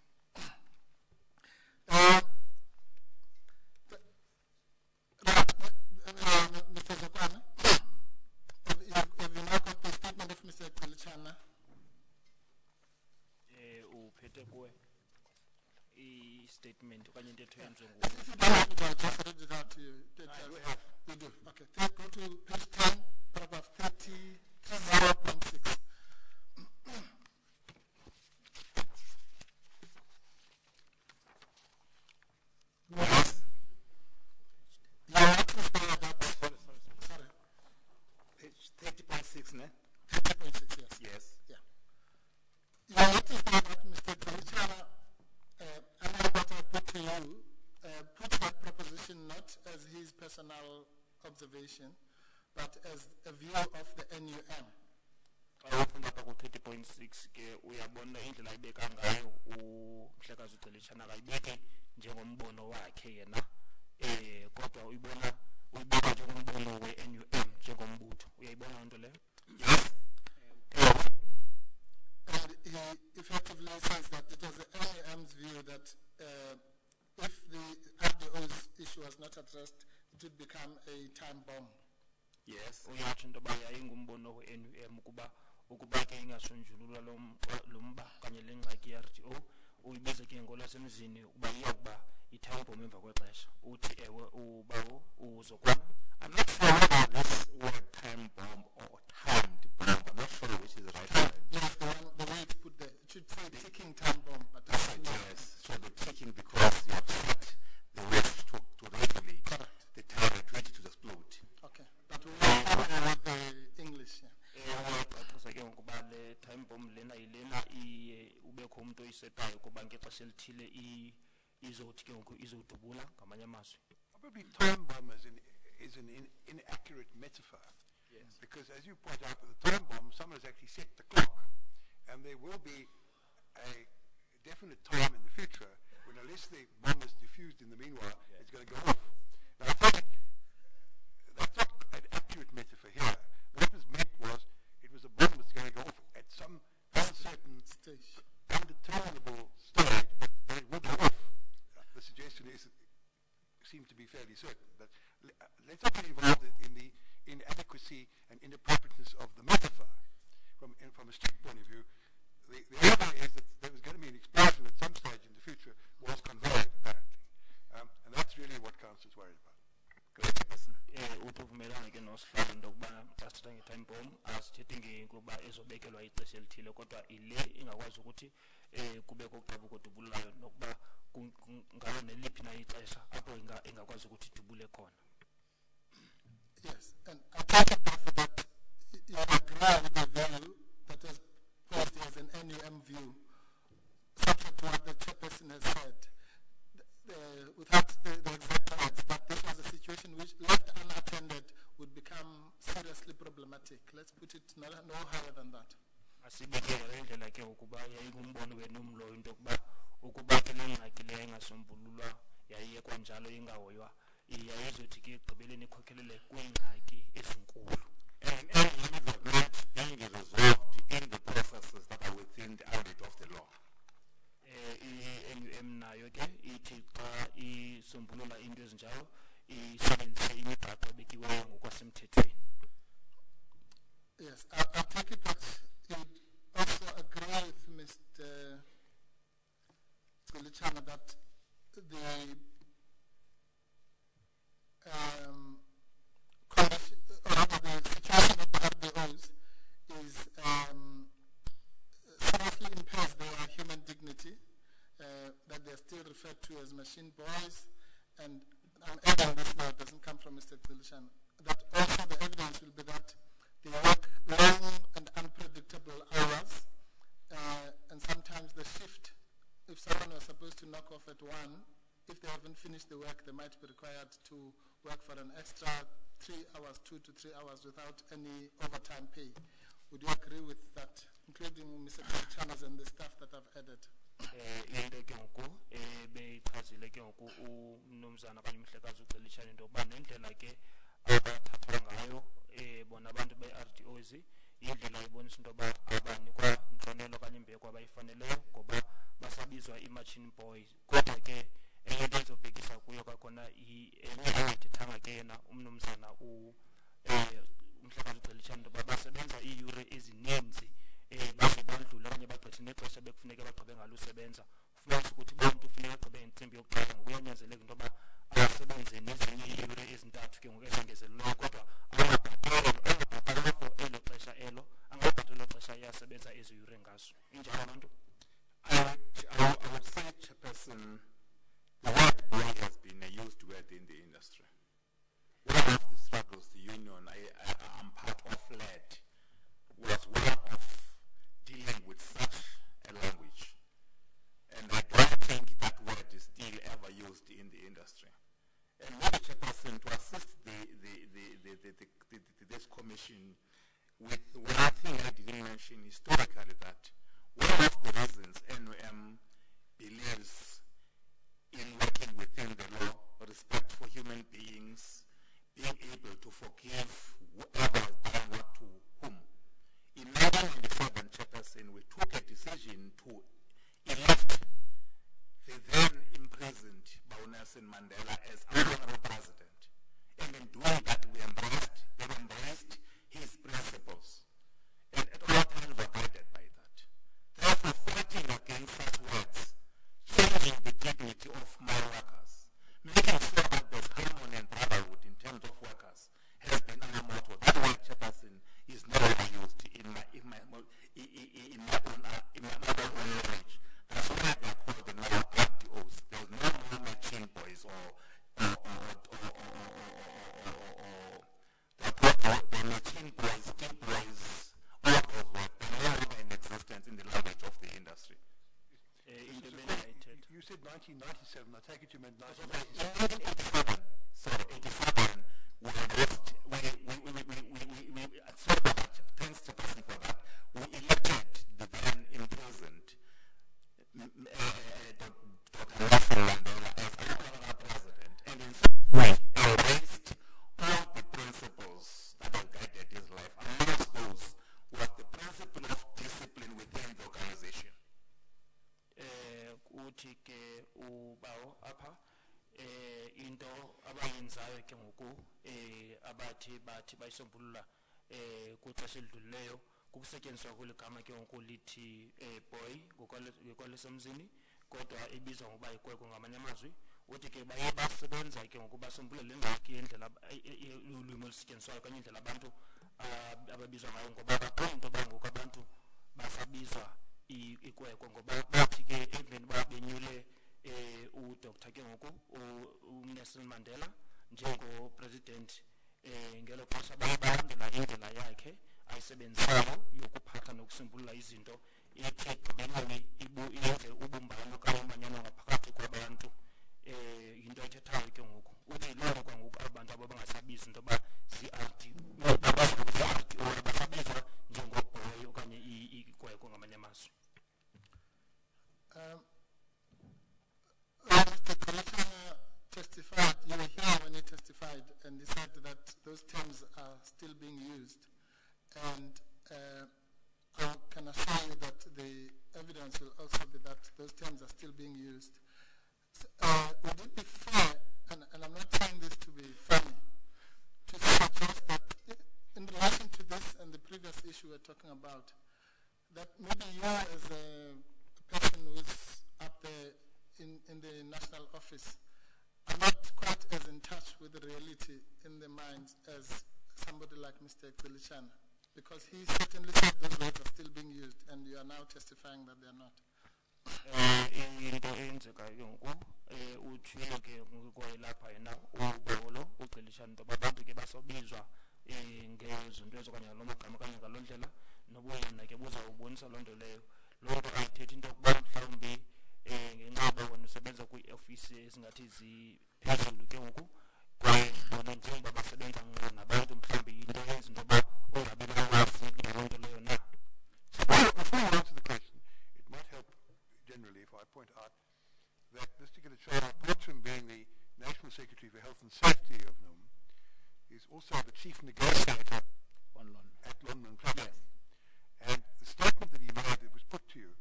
Mr. Zokwana, have you now got the statement of Mr. Kalichana? Uphethe kuwe i-statement okanye intetho yenziwe If you don't have it, I'll just read it out to you. We do. Okay. Go to page 10, paragraph 30.6. Yes. Your witness sorry. Page 30.6, ne? 30.6, yes. Yes. Yeah. Your witness that Mr. Kalichana, and what I put to you, put that proposition not as his personal observation, but as a view of the NUM. xa ufunda apha ku-30.6 ke uyabona indlela ayibeka ngayo umhlekazi uGcilitshana akayibeki njengombono wakhe yena kodwa uyibeka njengombono we-NUM njengombutho. Uyayibona into leyo? Yes. And he effectively says that it was the NUM's view that if the RDO's issue was not addressed, it would become a time bomb. Yes. Uyatsho into yoba yayingumbono we-NUM ukuba ke ingasonjululwa lo mba okanye le ngxaki ye-RDO uyibize ke ngolwasemzini ukuba iyakuba i-time bomb emva kwexesha. Uthi ewe ubawo uzokwana. I'm not sure about this word time bomb or timed bomb. I'm not sure which is the right word. Yes, the way it's put there. It should say ticking time bomb, but that's not. Yes. So the ticking because you have set the watch to regulate the time at which to explode. Okay. But we will cover with the English. Uyaxaxisa ke ngokuba le time bomb lena yilena ubekho umuntu oyisetayo kuba ngexesha elithile izothi ke ngoku izodubula ngamanye amazwi. Probably time bomb is an inaccurate metaphor. Yes. Because as you point out, with the time bomb, someone has actually set the clock. And there will be a definite time in the future when, unless the bomb is diffused in the meanwhile, it's going to go off. Now, I think that's not an accurate metaphor here. What was meant was, it was a bomb that's going to go off at some uncertain Stage. undeterminable stage, but it will go off. The suggestion seems to be fairly certain. But let's not get involved in the inadequacy and inappropriateness of the metaphor. From a strict point of view, the idea is that there was going to be an explosion at some stage in the future, was conveyed apparently. And that's really what council is worried about. Uthi uvumelana ke nosihlalo into yokuba xa sithetha nge-time bomb asithethi ngokuba ezobekelwa ixesha elithile kodwa ile ingakwazi ukuthi kubekho ukugqiba kodubulayo nokuba ngalo neliphi na ixesha apho ingakwazi ukuthi idubule khona. Yes, and I take it therefore that you agree with the view that was posed as an NUM view, subject to what the into ukuba ke le ngxaki le ingasombululwa yayiyekwa njalo ingahoywa yayizothi ke ekugqibeleni ikhokhelele kwiingxaki ezinkulu. And many of not being resolved in the processes that are within the ambit of the law. Nayo ke ithi xa isombulula into ezinjalo isebenzise imigaqo ebekiweyo ngokwasemthethweni. Yes, I take it that you also agree with Mr. Tsilichana that the the situation of the RDOs is seriously impairs their human dignity, that they're still referred to as machine boys, and I'm adding this now, it doesn't come from Mr. Tsilichana, that also the evidence will be that they work long and unpredictable hours, and sometimes the shift, if someone was supposed to knock off at 1, if they haven't finished the work, they might be required to work for an extra 3 hours, 2 to 3 hours without any overtime pay. Would you agree with that, including Mr. Chanas and the staff that I've added? Into ke ngoku beyichazile ke ngoku umnumzana okanye umhlekazi uCelishana into yokuba nendlela ke abathathwa ngayo bona abantu be-RDOs yindlela ibonisa into yoba abanikwa intlonelo okanye imbeko abayifaneleyo ngoba basabizwa i-machine boys. Kodwa ke enye into ezobhekisa kuyo kwakhona enye ayithethanga ke yena umnumzana umhlekazi uCelishana into yoba basebenza iiyure ezininzi baze bandlula okanye bagqithe nexesha bekufuneka bagqibe ngalo usebenza. Ufumanisa ukuthi abantu ufuneka agqibe intsimbi yokuqala ngokuyanyanzeleka into yoba asebenze nezinye iiyure ezintathu ke ngoku ezongezelelweyo, kodwa angabhatalwa for elo xesha elo, angabhatalwa xesha iyasebenza ezi yure ngazo. Injalo loo nto. I would say, Chairperson, the word boy has been a used word in the industry. One of the struggles the union I'm part of led was one of dealing with such a language. And I don't think that word is still ever used in the industry. And maybe, Chairperson, to assist this commission with one thing I didn't mention historically, that one of the reasons NOM believes in working within the law, respect for human beings, being able to forgive whoever has done what to whom. In 1997, Chairperson, we took a decision to elect the then imprisoned Nelson Mandela as our honorable president. And in doing that, we embraced his principles. And at all times were guided by that. Therefore, fighting against such words, changing the dignity of my workers, making sure that there's harmony and brotherhood in terms of workers, has been our motto. That word, Chairperson, is no longer used in my own knowledge. That's why they are called the now RDOs. There's no more machine boys or the machine boys, deep boys, all those words. They're no longer in existence in the language of the industry. You said 1997. I take it you meant 1987. Sorry, 87. We thanks to person for that. We elected the then imprisoned Dr. Nelson Mandela as our president, and in fact we erased all the principles that have guided his life. Amongst those was the principle of discipline within the organization. Uthi ke ubawo apha into abayenzayo ke ngoku abathi bayisombulula kwixesha elidlulileyo kukusetyenziswa kweli gama ke ngoku lithi boy ngokwalesemzini, kodwa ebizwa ngokuba yikwekwe ngamanye amazwi. Uthi ke baye basebenza ke ngoku basombulule le ngxaki yendlela ulwimi olusetyenziswayo okanye indlela abantu ababizwa ngayo, ngoba baqonda into yoba ngoku abantu basabizwa ikwekwe ngoba bathi ke emveni uba benyule udr ke ngoku uNelson Mandela njengopresident ngelo xesha balandela indlela yakhe ayisebenzisayo yokuphatha nokusombulula izinto, ithi ekugqibeleni yenze ubumbano okanye umanyano ngaphakathi kwabantu. Yinto ethethayo ke ngoku uthi loo nto kwangoku abantu abo bangasabizi into yoba zi-RDO basabizwa njengobhoyi okanye ikwekwe ngamanye amazwi. are still being used. Would it be fair, and I'm not saying this to be funny, to suggest that in relation to this and the previous issue we're talking about, that maybe you as a person who is up there in the national office are not quite as in touch with the reality in the minds as somebody like Mr. Xelichana, because he certainly said those words are still being used, and you are now testifying that they are not. Into eyenzekayo ke ngoku utshilo ke ngokwayilapha yena ubolo uGqilishana into abantu ke basobizwa ngezinto ezo kanye ngaloo magama kanye ngaloo ndlela noba yena ke buzawubonisa loo nto leyo. Loo nto ayithethi into yokuba mhlawumbi ngenxa wena usebenza kwiiofisi ezingathi ziphezulu ke ngoku kwaye bona njengoba basebenza ngqo nabantu mhlawumbi yinto yenza into yoba ungabi nolwazi ngaloo nto leyo na. Before you answer the question, it might help generally if I point out that Mr. Gilachana, apart from being the National Secretary for Health and Safety of NUM, is also the Chief Negotiator at London Club. Yes. And the statement that he made that was put to you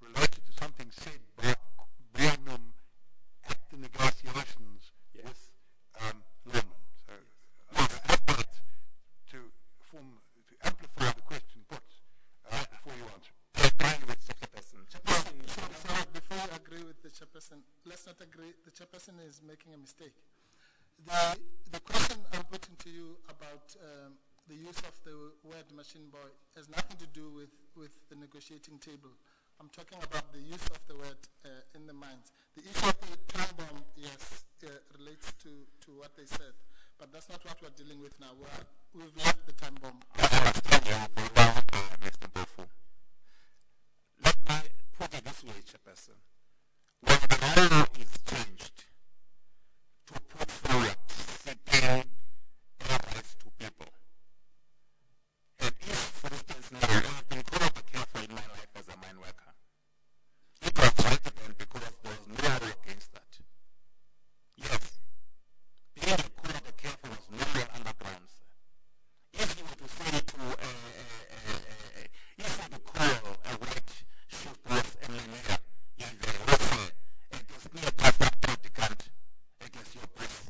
related to something said by NUM at the negotiations with London. So I ask that to amplify the question put before you answer. I agree with the chairperson. Sorry, before you agree with the chairperson, let's not agree. The chairperson is making a mistake. The question I'm putting to you about the use of the word machine boy has nothing to do with the negotiating table. I'm talking about the use of the word in the mines. The issue of the time bomb, yes, relates to what they said, but that's not what we're dealing with now. We've left the time bomb. I understand you very well, Mr. Bofu. Let me put it this way, Chairperson. When the law is changed to put forward certain rights to people, and if, for instance, now I've been quite careful in my life as a mine worker, it was right then because there was no law against that. Yes, being a quite careful was no law underground. If you were to say to if you were to call a white shift boss and engineer in the warfare against me a perfect practicant against your boss,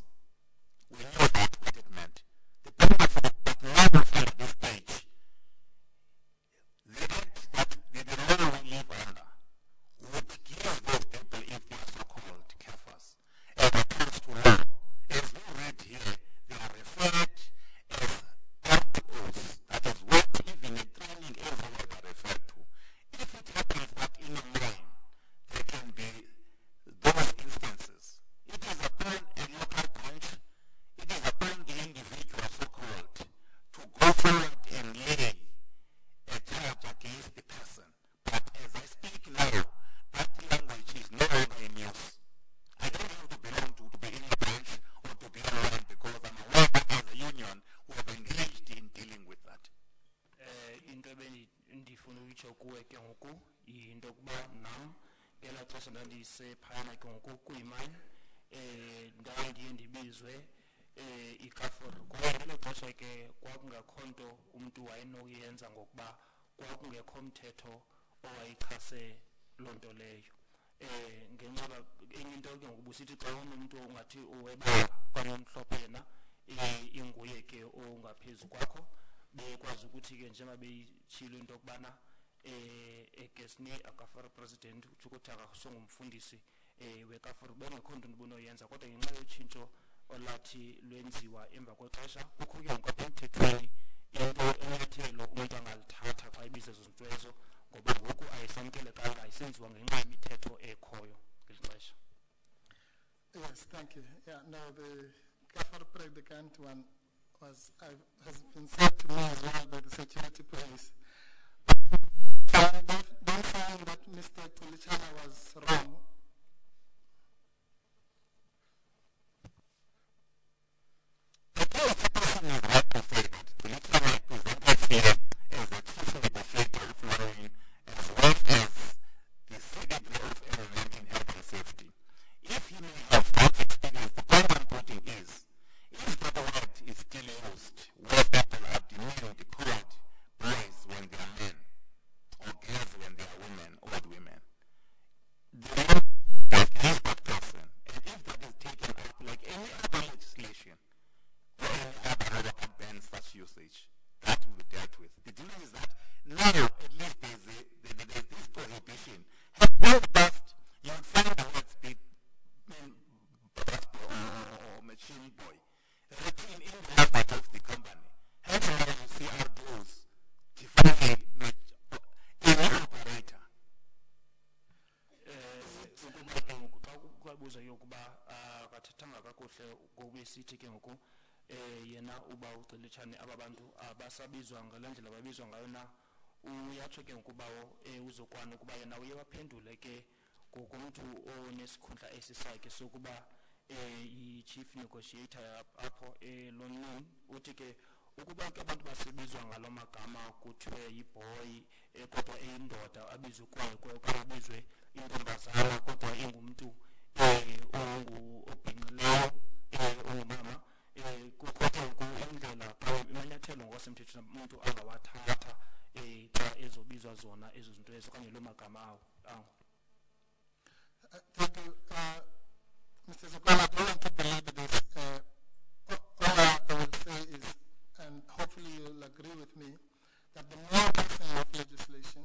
we knew that what it meant. The problem for that now at this stage, the act that the law we live under would give those people, if they are so-called kafirs, as opposed to law. As we read here, they are referred as articles, that is what even a training everywhere are referred to. If it happens that in a mine there can be those instances, it is upon a local branch, it is upon the individual so-called to go forward and lay a charge against the person. But as I speak now, that language is no longer in use. I don't have to belong to be in a branch or to be online because I'm aware that as a union we have engaged in dealing with that. Into ndifuna ukuyitsho kuwe ke ngoku yinto yokuba nam ngelaa xesha ndandisephayana ke ngoku kuyimine ndaye ndiye ndibizwe iCAFOR kwaye ngelo xesha ke kwakungekho nto umntu wayenokuyenza ngokuba kwakungekho mthetho owayichase loo nto leyo. Ngenxa enye into ke ngoku busithi xa unomntu ungathi uwebala okanye umhlophe yena inguye ke ongaphezu kwakho bekwazi ukuthi ke njengoba beyitshilo into yokubana egesni akaFAR president uthi ukuthi akasongumfundisi weCAFOR bengekho nto ndibunoyenza kodwa ngenxa yotshintsho olathi lwenziwa emva kwexesha kukho ke ngoku apha emthethweni into enyathelo umuntu angalithatha xa ibiza ezo zinto ezo ngoba ngoku ayisamkelekanga ayisenziwa ngenxa yemithetho ekhoyo ngeli xesha. Yes, thank you. Yeah, no, the CAFOR predicant one has been said to me as well by the security police. Don't find that Mr. Xelichana was wrong. The person is right to say that Xelichana presented here as a chief negotiator of marine as well as the Secretary of Environment, Health and Safety. If he may have that experience, the point I'm putting is, if that word is still used, where people are demeaning the colored boys when they are men, or girls when they are women, old women, the ndinobuza ke ukuba akathethanga kakuhle ngobesithi ke ngoku yena uba uCilitshane aba bantu abasabizwa ngale ndlela babizwa ngayo na uyatsho ke ngokubawo uzokwana ukuba yena uye waphendule ke ngokumntu onesikhundla esisakhe sokuba i-chief negotiator apho eLondon uthi ke ukuba ke abantu basebizwa ngalo magama kuthiwe yiboy kodwa eyindoda abizwe kwekwe okanye abizwe intombazana kodwa ingumntu obhinqileyo ongumama kukho ke indlela amanyathelo ngokwasemthethweni umuntu angawathatha xa ezobizwa zona ezo zinto ezo okanye loo magama awo Thank you. Mr. Zokwala, I don't want to belabor this. All I will say is, and hopefully you'll agree with me, that the more passing of legislation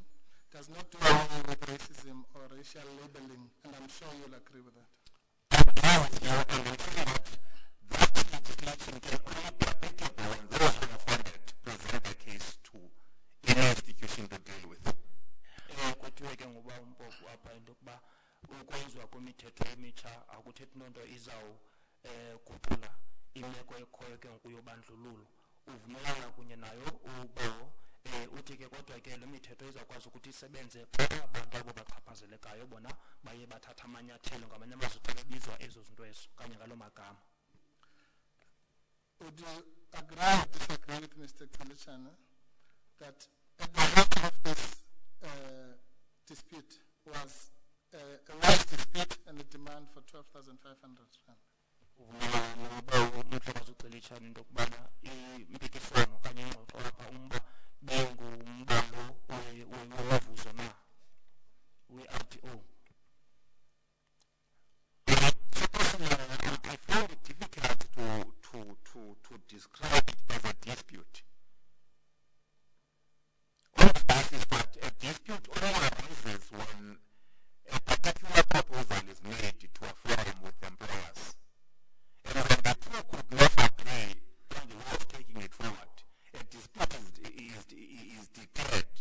does not do away with racism or racial labeling, and I'm sure you'll agree with that. That legislation can only be applicable when those who are funded present the case to any institution to deal with. Kuthiwe ke ngoba umpofu apha into yokuba ukwenziwa kwemithetho emitsha akuthethi loo nto izawuguqula imeko ekhoyo ke ngokuyobandlululo uvumelana kunye nayo ubawo uthi ke kodwa ke le mithetho izawukwazi ukuthi isebenze xa abantu abo bachaphazelekayo bona baye bathatha amanyathelo ngamanye amazwi xa bebizwa ezo zinto ezo kanye ngaloo magama. Would you agree or disagree with Mr. Cilitshane that at the heart of this dispute was a wage dispute and a demand for 12,500 rand? Umhlekazi uCilitshane into yokubana impikiswano okanye ingxoxo apha umba bengumbalo wemivuzo na we-RTO. I found it difficult to describe it as a dispute. On the basis that a dispute only arises when a particular proposal is made to a forum with employers. And when the two could not agree on the way of taking it forward, a dispute is declared.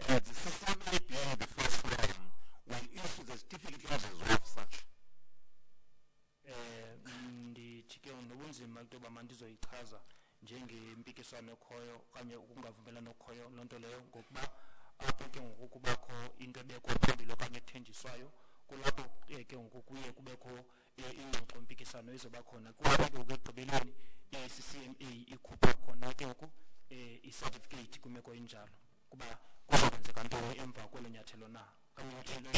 And the assembly being the first forum will issue the certificate of resolve such. Ndithike nobunzima into yoba mandizoyichaza njengempikiswano ekhoyo okanye ukungavumelani okhoyo loo nto leyo ngokuba apho ke ngoku kubakho into ebekho phambili okanye ethenjiswayo kulapho ke ngoku kuye kubekho ingxoxo mpikisano ezoba khona kulapho ke ngoku ekugqibeleni i-CCMA ikhupha khona ke ngoku i-certificate kwimeko enjalo kuba kuzokwenzeka ntoni emva kwelo nyathelo na okanye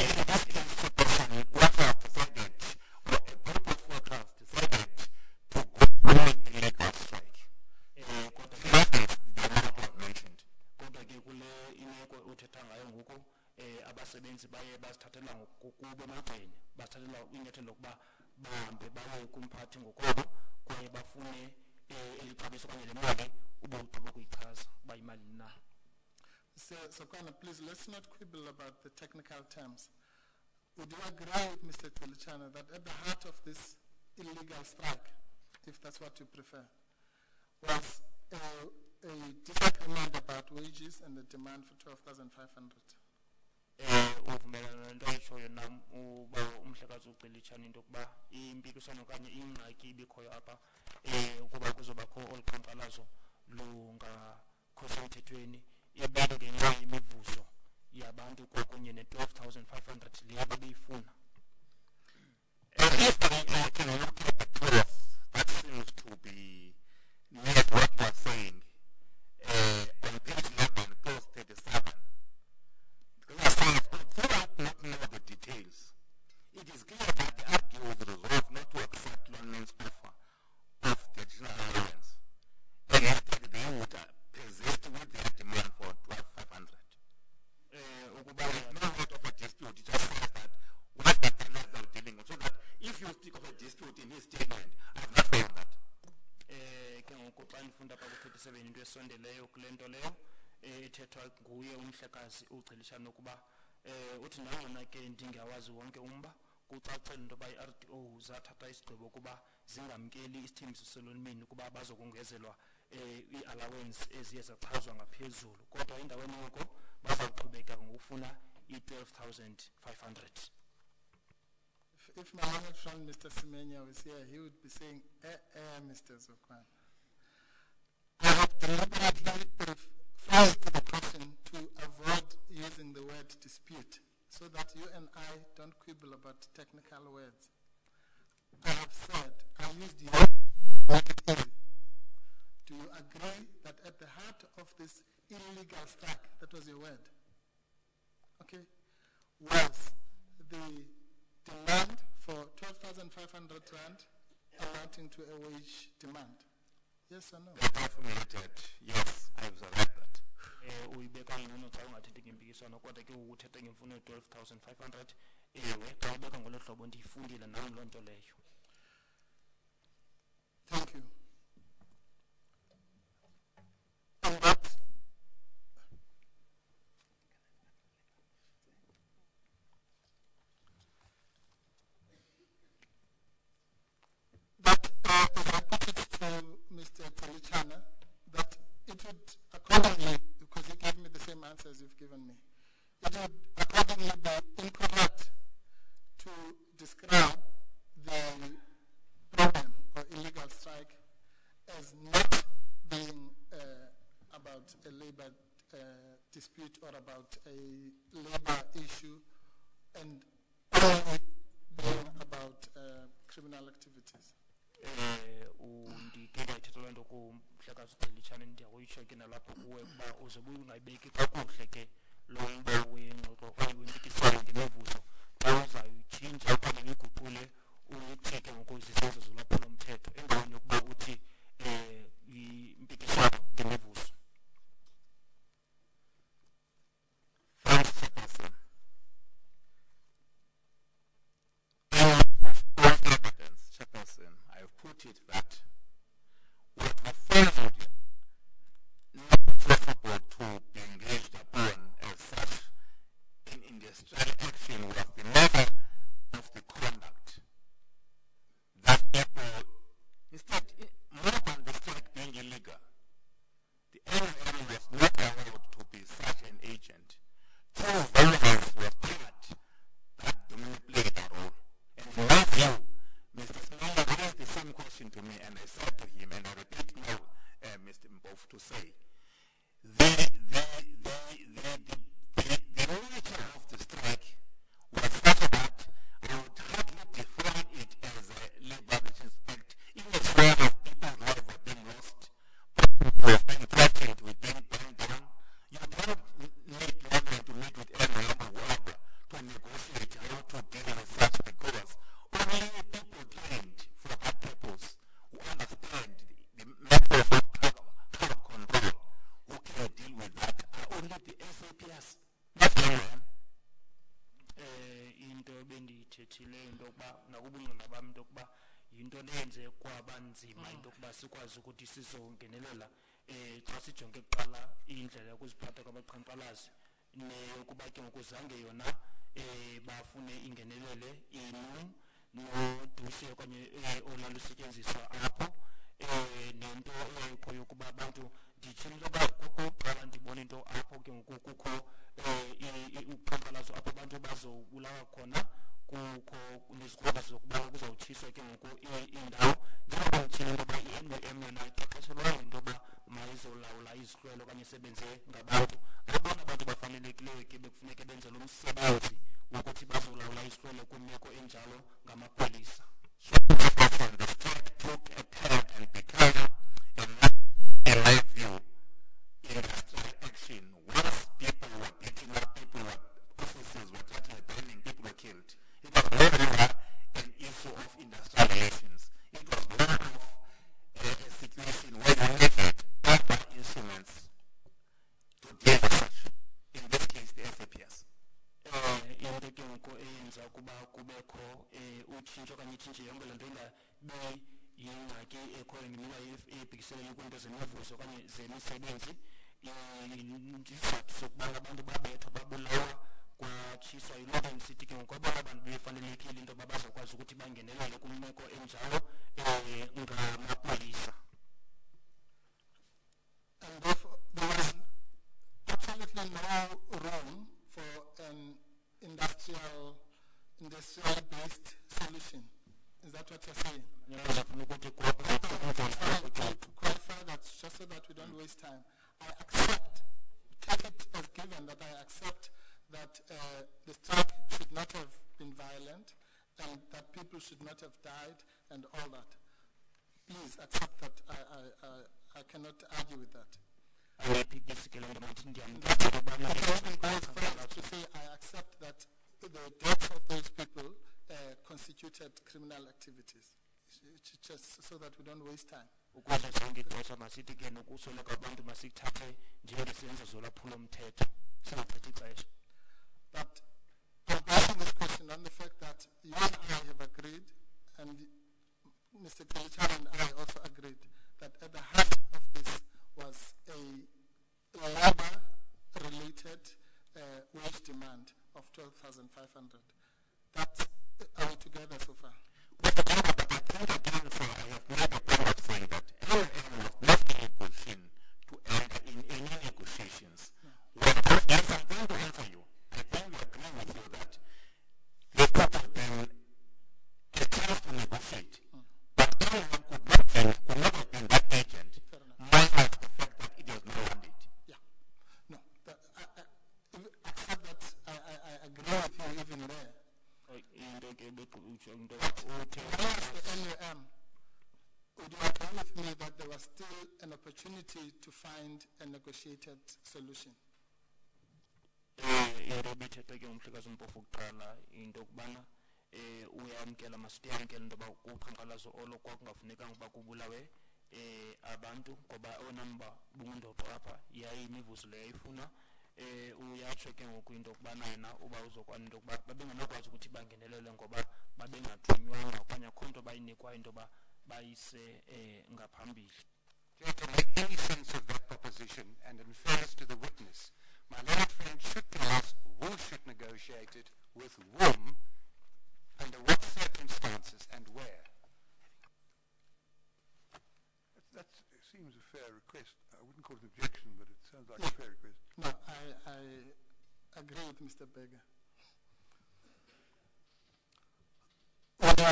abasebenzi baye bazithathela ngokubo emagxeni bazithathela inyathelo lokuba bahambe baye kumphathi ngokwabo kwaye bafune eli xabiso okanye le mali ubugqiba kuyichaza uba imali na. So please, let's not quibble about the technical terms. Would you agree with Mr. Cilitshane that at the heart of this illegal strike, if that's what you prefer, was a disagreement about wages and the demand for 12,500? Uvumelana nento ayitshoyo nam uba umhlekazi uCilitshane into yokuba impikiswano okanye ingxaki ibikhoyo apha ukuba kuzobakho olu qhankqalazo lungakho semthethweni ibeke ngenxa yemivuzo yabantu kwakunye ne-12,500 leyo babeyifuna. If I can look at the cloth, that seems to be near what you are saying on page 11, clause 37. Although I do not know the details, it is clear that the RDO was resolved not to accept London's offer of the additional allowance, and instead they would persist with their demand for 12,500. No note of a dispute, it just says that what the tenants are dealing with, so that if you speak of a dispute in his statement, I have not found that. Ke ngoku xa ndifunda pha ku-37 into esondeleyo kule nto leyo ethethwa nguye umhlekazi uCilitshane ukuba uthi nangona ke ndingawazi wonke umba kucacile into yoba i-RDO zathatha isigqibo ukuba zingamkeli isithembiso selonimini ukuba bazokongezelwa ii-allowance eziye zachazwa ngaphezulu kodwa endaweni yoko bazawuqhubeka ngokufuna i-12,500. if my honored friend Mr. Semenya was here, he would be saying, Mr. Zokwan. I have deliberately phrased the question to avoid using the word dispute, so that you and I don't quibble about technical words. I have said, I used your make it easy. Do you agree that at the heart of this illegal strike, that was your word, okay, was the demand for 12,500 rand amounting to a wage demand? Yes or no? Affirmated. Yes, I've read that. Uyibeka ngcono xa ungathethe ngempikiswano kodwa ke uthethe ngemfuno ye-12,500 ewe xa ubeka ngolo hlobo ndiyifundile nam loo nto leyo. Thank you. And that as I put it to Mr. Telichana, that it would accordingly, because he gave me the same answers you've given me, it would accordingly be incorrect to describe the problem or illegal strike as not being about a labor dispute or about a labor issue, and only being about criminal activities. Ndikeka ithetha loo nto kumhlekazi uDelitshana ndiyakuyitsho ke nalapho kuwe ukuba uzobe ungayibeki kakuhle ke lo mba wengxoxo okanye wempikiswano ngemivuzo xa uzayitshintsha okanye uyiguqule uyithi ke ngoku zisenzo zolwaphulomthetho endaweni yokuba uthi impikiswano ngemivuzo. Thanks, Chairperson. Evidence, Chairperson, I've put it that what we found not possible to be engaged upon as such in industrial action was the matter of the conduct that people, instead, more than the strike being illegal, the NLM was not allowed to be such an agent. True violence was part that dominantly played a role. And in my view, Mr. Smiley raised the same question to me, and I said to him, and I repeat now, Mr. Mbov, to say, the nature of the strike was such that I would hardly define it as a labor relations act, in as far as people's lives were being lost, people were being threatened with being burned down. You don't need longer to meet with anyone or whoever to negotiate how to deal with such, because only people trained for that purpose who understand the methods of crowd control who can deal with that are only the SAPS, not anyone. Into bendiyithethileyo into yokuba nakubungqina bam into yokuba yinto leyenze kwaba nzima into yokuba sikwazi ukuthi sizongenelela xa sijonge kuqala indlela yokuziphatha kwabaqhankqalazi neyokuba ke ngoku zange yona bafune ingenelele inu noduse okanye olalusetyenziswa apho nento eyayikho yokuba abantu nditshilo into yoba kokuqala ndibona into apho ke ngoku kukho uqhankqalazo apho abantu bazobulawa khona kukho nezikhomba zokuba kuzawutshiswa ke ngoku indawo njengoba nditshilo into yoba i-NUM yona iqeqeshelwayo into yoba mayizolawula izihlwelo okanye isebenze ngabantu. Abona abantu bafanelekileyo ke bekufuneke benze lo msebenzi wokuthi bazolawula izihlwelo kwimeko enjalo ngamapolisa. The strike took a turn and became, in my view, industrial action. Once people were beating up, officers were threatened, burning, people were killed. It was no longer an issue of industrial relations. It was more of a situation where you needed other instruments to deal with such. In this case, the SAPS. Into ke ngoku eyenza ukuba kubekho utshintsho okanye itshintshe yonke le nto ingabi yingxaki ekhoyo ngemiba ebhekiselele kwiinto zemivuzo okanye zemisebenzi. Isizathu sokuba abantu babethwa babulawa kwatshiswa yiloo nto ndisithi ke ngoku abona abantu befanelekile into yoba bazokwazi ukuthi bangenelele kwimeko enjalo ngamapolisa. And therefore, there was absolutely no room for an industrial based solution. Is that what you're saying? To qualify that, just so that we don't waste time, I accept, take it as given that I accept that the strike should not have been violent and that people should not have died and all that. Please accept that. I cannot argue with that. I can even go as far to say I accept that the deaths of those people constituted criminal activities, just so that we don't waste time. But I'm asking this question on the fact that you and I have agreed, and Mr. Kalichar and I also agreed, that at the heart of this was a labor-related wage demand of 12,500. That's are we together so far? But I think again, so I have made a point of saying that LM was not in a position to enter in any negotiations. No. Yes, I'm going to answer you. I think we agree with you that there could have been a chance to negotiate. But LM could not have been that agent, minus the fact that it was not mandate. Yeah. No. Except that I agree with you even there. Would you agree with me that there was still an opportunity to find a negotiated solution? Abantu ngoba onamba bungundoqo apha yayi imivuzo leyayifuna uyatsho ke ngoku into okubana yena uba uzokwazi into okuba babengenokwazi ukuthi bangenelele ngoba babengathunywanga okanye akho nto bayinikwayo into yoba bayise ngaphambili. To make any sense of that proposition and in fairness to the witness, my learned friend should tell us who should negotiate it with whom, under what circumstances and where. That seems a fair request. I wouldn't call it an objection, but it sounds like a fair request. No, I agree with Mr. Berger. Would you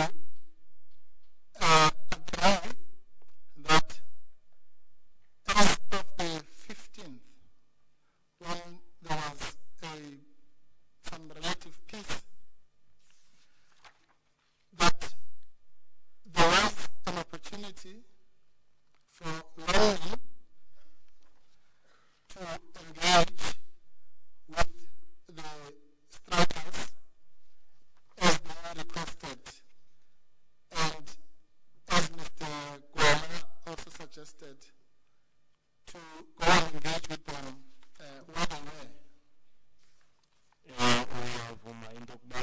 agree that as of the 15th, when there was some relative peace, that there was an opportunity for Lonely to engage with the strikers as they were requested, and as Mr. Guama also suggested, to go and engage with them where they were. Uyavuma into okuba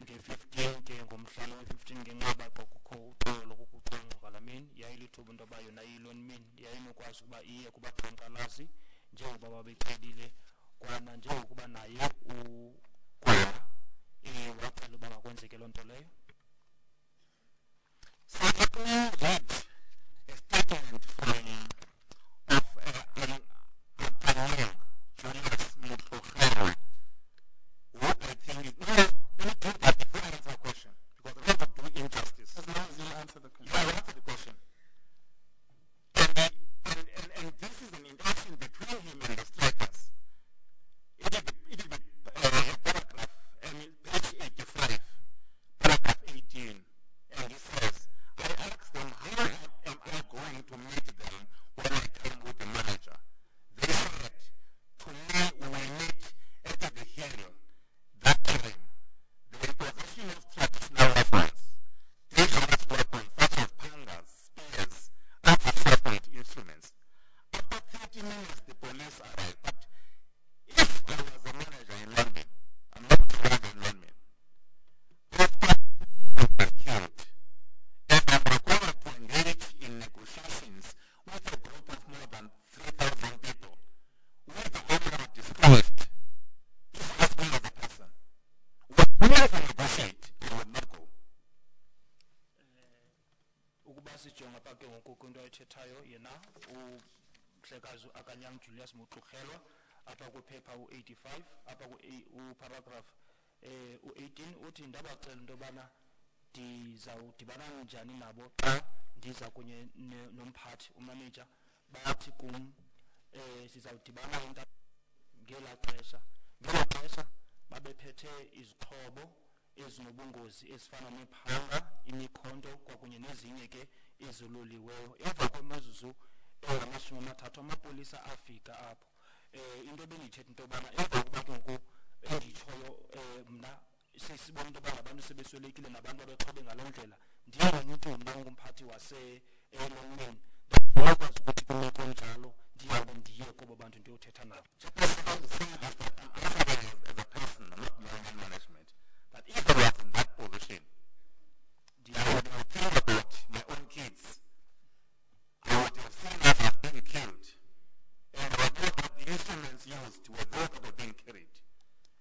nge-15 ke ngomhlalo we-15 ngenqaba xa kukho uxolo kukuqhankqalameni yayilithuba into yoba yona iyilonmini yayinokwazi ukuba iye kubaqhankqalazi njengoba babecebile kwana njengokuba naye ukwala wacela uba makwenzeke loo nto leyo. So let me read a statement from Julius Mutukhela, who I think is, let me do that before I answer the question, because I want to do injustice. As long as you answer the question. Yeah, I will answer the question. And this is an interaction between him and the strikers. It is the paragraph, page 85, paragraph 18, and he says, I asked them, how am I going to meet them when I come with the manager? They said, to me, we will meet at the hearing. That time, the imposition of traditional weapons, dangerous weapons such as pangas, spears, anti-sharpened instruments. After 30 minutes, the police arrived. But if I was a manager in London, I'm not the manager in London, after they were killed, and I'm required to engage in negotiations with a group of more than 3,000 people, with the owner discouraged, if you ask me as a person, when I can negotiate, I would not go. Ukuba sijonga apha ke ngoku kwinto ayithethayo yena umhlekazi akanyang Julius Mutukhela apha kwiphepha u-85 apha uparagraph in uthi ndabacela into yobana ndizawudibana njani nabo xa ndiza kunye nomphathi umanager bathi kum sizawudibana ngela xesha babephethe izixhobo ezinobungozi ezifana nephanga imikhonto kwakunye nezinye ke eziloliweyo emva kwemizuzu engamashumi 30 amapolisa afika apho into ebendiyithetha into yobana emva kokuba ke ngoku endiyitshoyo mna sesibona into yoba ngabantu sebeswelekile nabantu abexhobe ngaloo ndlela ndingumntu mna ongumphathi waselonmeni ndingakwazi ukuthi kwimeko njalo ndihambe ndiye kubo bantu ndiyothetha nabo. But if I was in that position, I would have think about my own kids. I would have seen that I've been killed. And I would know that the instruments used were those that were being carried.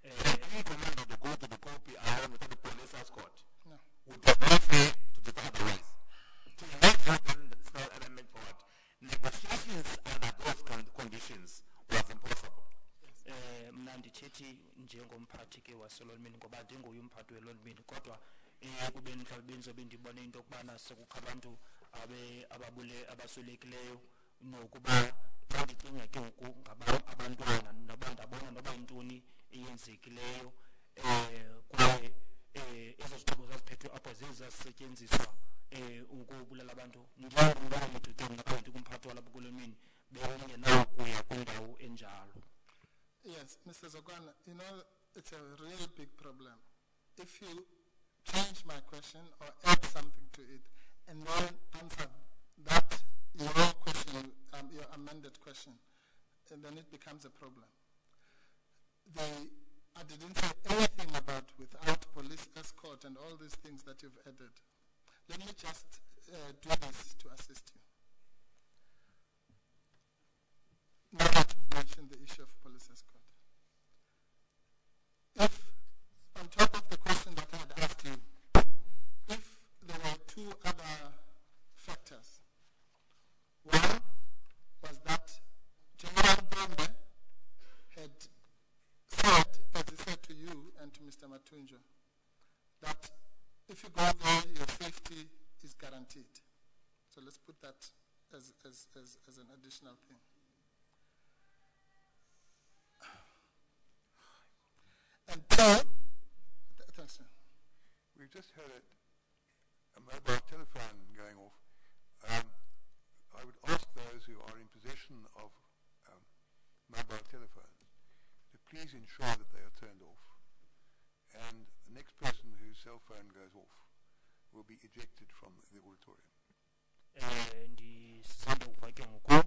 Any commander to go to the copy along with the police escort would have not fair to do otherwise. To make that then small element forward. Negotiations under those conditions was impossible. Mna ndithethi njengomphathi ke waselonmeni ngoba ndinguye umphathi welonmeni kodwa ekubeni mhlawumbi benzobe ndibone into yokubana sekukho abantu abaswelekileyo nokuba xa ndicinga ke ngoku abantwana noba ndabona noba yintoni eyenzekileyo kwaye ezo zixhobo zaziphethwe apho zisetyenziswa ukubulala abantu ndinguloo mntu ke mna kanti kumphathi walapho kulonmeni bengenakuya kwindawo enjalo. Yes, Mr. Zokwana, you know, it's a real big problem. If you change my question or add something to it and then answer that, your question, your amended question, and then it becomes a problem. I didn't say anything about without police escort and all these things that you've added. Let me just do this to assist you. Now that you've mentioned the issue of police escort. If, on top of the question that I had asked you, if there were two other factors. One was that General Bambe had said, as he said to you and to Mr. Matunja, that if you go there, your safety is guaranteed. So let's put that as an additional thing. And two, thanks, sir. We've just heard a mobile telephone going off. I would ask those who are in possession of mobile telephones to please ensure that they are turned off. And the next person whose cell phone goes off will be ejected from the auditorium. Ndisanda ukuva ke ngoku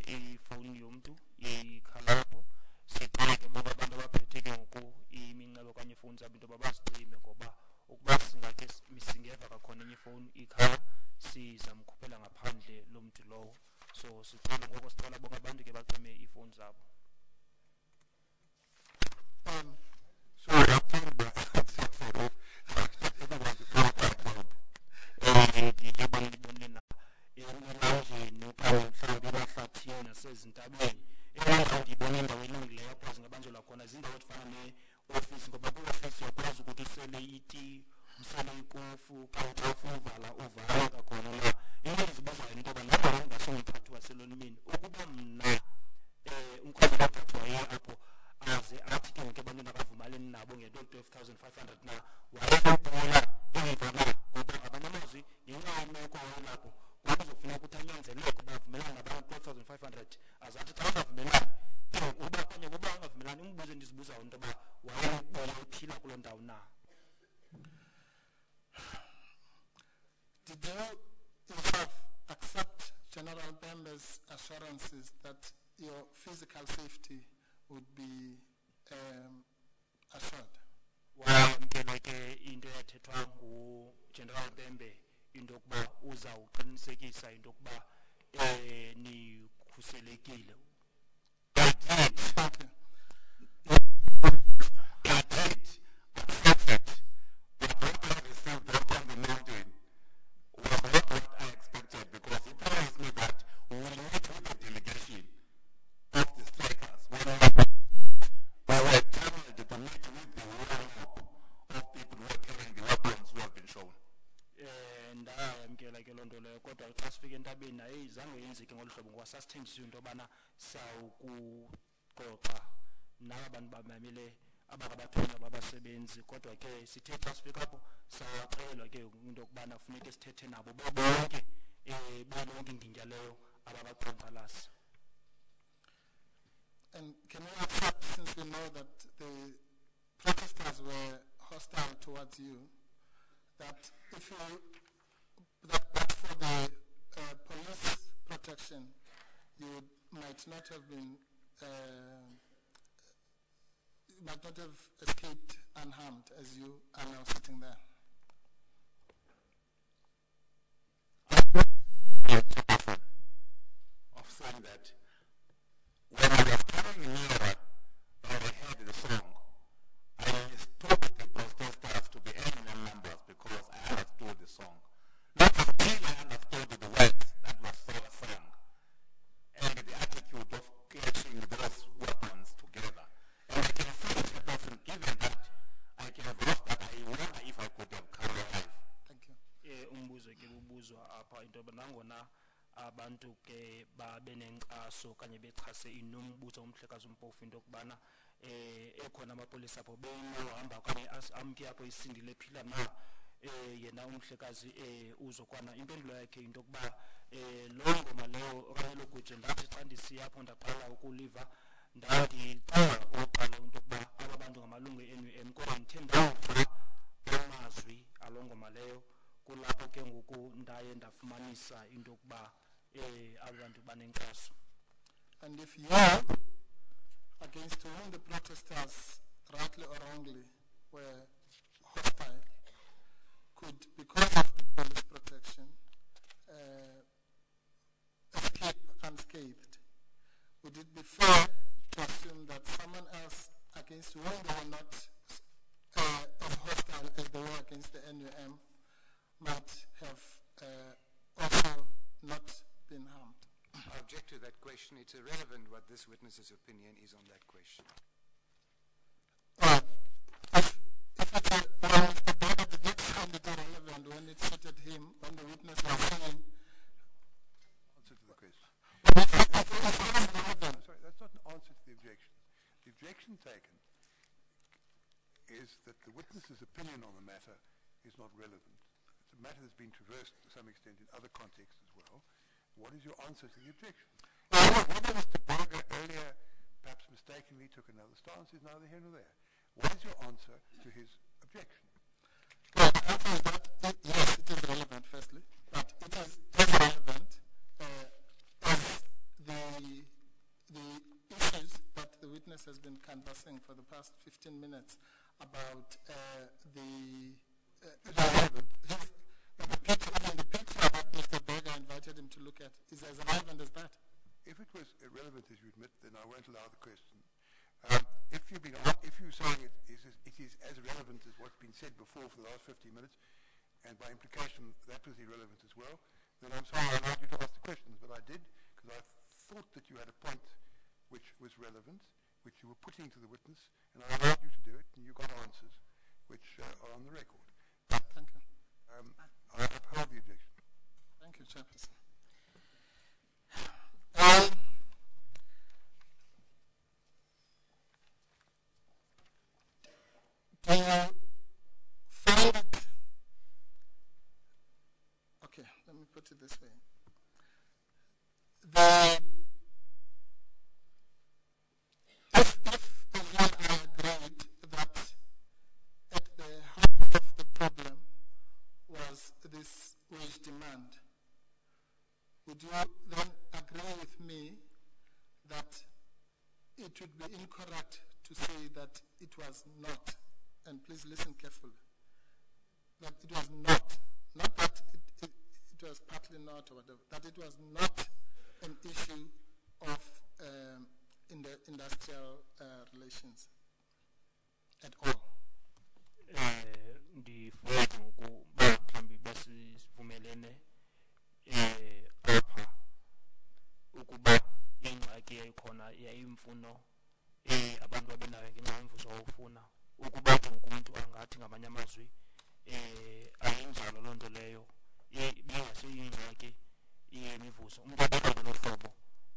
ifowuni yomntu ikhala apho siqale ke ngoba abantu abaphethe ke ngoku iminxeba okanye ifowuni zabo into babazicime ngoba ukuba singakhe singeva kakhona enye ifowuni ikhala sizamkhuphela ngaphandle lo mntu lowo so sicela ngoko sicela bonke abantu ke bacime iifowuni zabo. Sorry, I'm talking about everyone to follow that club. Ndibonile na elanjeni okanye mhlawumbi ebahlathini nasezintabeni ndibona indawo elungileyo apho zingabanjelwa khona zindawo ezifana ne-ofisi ngoba kwi-ofisi uyakwazi ukuthi usele iti usele ikofu kanti xa ufuna uvala kakhona la into endizibuzayo into yoba nangona ndingasengumphathi waselonmeni ukuba mna umkhweli kaphathi waye apho aze athi ke ngoku ebantwini akavumelani nabo ngento 12,500 na wayebona emva na ngoba abanamazwi ngenxa yemeko walapho ngoba uzofuna ukuthi anyanzeleke bavumelane nabantu 12,500 azathi xa ungavumelani uba kanye kuba angavumelani umbuzo endizibuzayo into yoba wayebona uphila kuloo ndawo na. Did you yourself accept General Bambe's assurances that your physical safety would be assured? Wamkela ke into yathethwa nguGeneral Bambe into yokuba uzawuqinisekisa into yokuba nikhuselekile. I did accept it, but what I received from the mountain was not what I expected because it tells me that we will meet with the delegation of the strikers when we were told to meet with the roll-up of the lonto leyo kodwa xa sifika entabeni naye zange yenzeke ngolu hlobo ngoba sasithembisa into yobana sawukuxoxa naba bantu bamamele abakabathunywa babasebenzi kodwa ke sithe xa sifika apho saxelelwa ke into yokubana kufuneke sithethe nabo bonke bonke ngingya leyo ababaqhankqalasi. And can we accept, since we know that the protesters were hostile towards you, that if you, that but for the police protection, you might not have been, you might not have escaped unharmed as you are now sitting there? Of saying that when I was coming nearer, I heard the song. I stopped the protesters to be NUM members because I understood the song. Not until I understood the words that were sung and the attitude of catching those weapons together. And I can say to a person, given that I can have lost that, I wonder if I could have come alive. Thank you. Umbuzo ke ubuzwa apha into nangona abantu ke babe nenkxaso kanye bechase inombuzo umhlekazi uMpofu into kubana ekhona amapolisa apho behamba kanye amke apho isindile phila na yena umhlekazi uzokwana impendulo yakhe into kuba lo ngoma leyo okanye lokuje ndathi xa ndisiya apho ndaqala ukuliva ndandicela uqala into kuba aba bantu ngamalungu e-NUM kodwa ndithe ndava amazwi alo ngoma leyo kulapho ke ngoku ndaye ndafumanisa into yokuba abantu banenkxaso. And if you, against whom the protesters, rightly or wrongly, were hostile, could, because of the police protection, escape unscathed, would it be fair to assume that someone else against whom they were not as hostile as they were against the NUM might have also not been harmed? I object to that question. It's irrelevant what this witness's opinion is on that question. Well, if it's well, Mr. Berger did not find it irrelevant when it suited him, when the witness was saying... Answer to the question. Relevant. Sorry, that's not an answer to the objection. The objection taken is that the witness's opinion on the matter is not relevant. It's a matter that's been traversed to some extent in other contexts as well. What is your answer to the objection? Whether Mr. Berger earlier perhaps mistakenly took another stance is neither here nor there. What is your answer to his objection? Well, the answer is that, yes, it is relevant, firstly, but it is as relevant as the issues that the witness has been canvassing for the past 15 minutes about the picture that Mr. Berger invited him to look at is as relevant as that. If it was irrelevant, as you admit, then I won't allow the question. If you're saying it is as relevant as what's been said before for the last 15 minutes, and by implication that was irrelevant as well, then I'm sorry I allowed you to ask the questions, but I did because I thought that you had a point which was relevant, which you were putting to the witness, and I allowed you to do it, and you got answers which are on the record. Thank you. I uphold the objection. Thank you, Chairperson. Do you find it? Okay, let me put it this way. If as you and I agreed that at the heart of the problem was this wage demand, would you then agree with me that it would be incorrect to say that it was not, and please listen carefully, that it was not that it was partly not or whatever, that it was not an issue of in the industrial relations at all? Ndifuna ukuba mhlawumbi basivumelene apha ukuba ingxaki yayikhona yayimfuno abantu abenayo ngenxa yomvuzo wawufuna ukuba umuntu angathi ngamanye amazwi ayinjalo loo nto leyo bengaseyingxaki yemivuzo umuntu obeka ngolo hlobo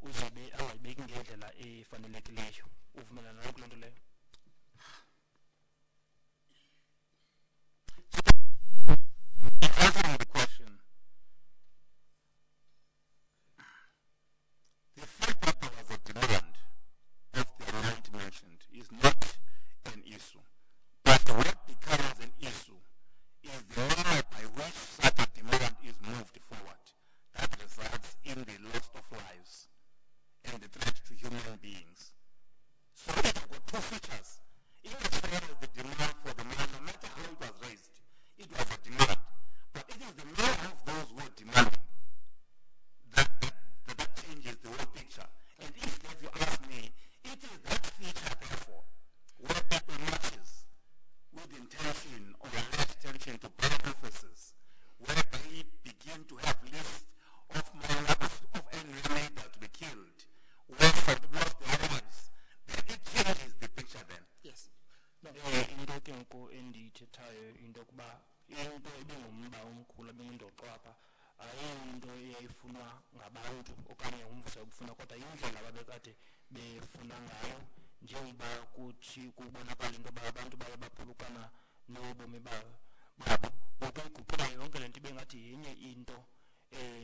uzobe angayibeki ngendlela efanelekileyo. Uvumelana nayo kule nto leyo? Answering the question, the fact that there was a demand of the amount mentioned is not an issue. But what becomes an issue is the manner by which such a demand is moved forward that results in the loss of lives and the threat to human beings. So it has got two features. In as far as the demand for the man, no matter how it was raised, it was a demand. But it is the manner of those who are demanding that changes the whole picture. And if you ask me, it is that feature, therefore, where people matches with intention or less attention to bad officers, where they begin to have lists of neighbor to be killed, where some lost their lives, then it changes the picture then. Yes. No. Into ke ngoku endiyithethayo into yokuba into ibingumba omkhulu ebingundoqwapha ayiyinto eyayifunwa ngabantu okanye umvuzo ebufuna kodwa indlela babekade befuna ngayo njengoba kuthi kubonakala into yoba abantu baye baphulukana nobomi babo ukuyiguqula yonke le nto ibe ngathi yenye into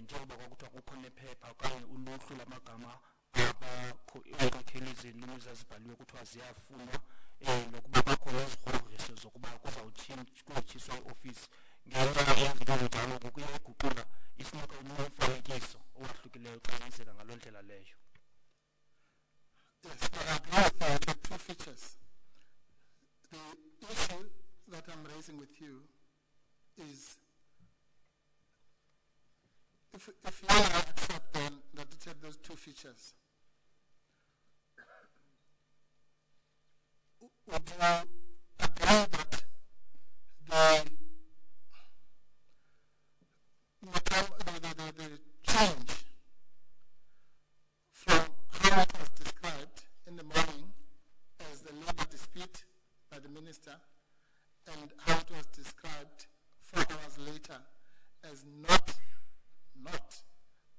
njengoba kwakuthiwa kukho nephepha okanye uluhlu lwamagama iinkokheli ezintlumi zazibhaliwe kuthiwa ziyafunwa nokuba bakhona izigrogriso zokuba kuzawutshiswa iofisi ngenxa yezinto ezinjalo ngoku iyayiguqula isinika umfanekiso owahlukileyo xa yenzeka ngaloo ndlela leyo. Yes, I agree with the two features. The issue that I'm raising with you is if you accept then that it had those two features, would you agree that the change from how it was described in the morning as the labor dispute by the minister and how it was described 4 hours later as not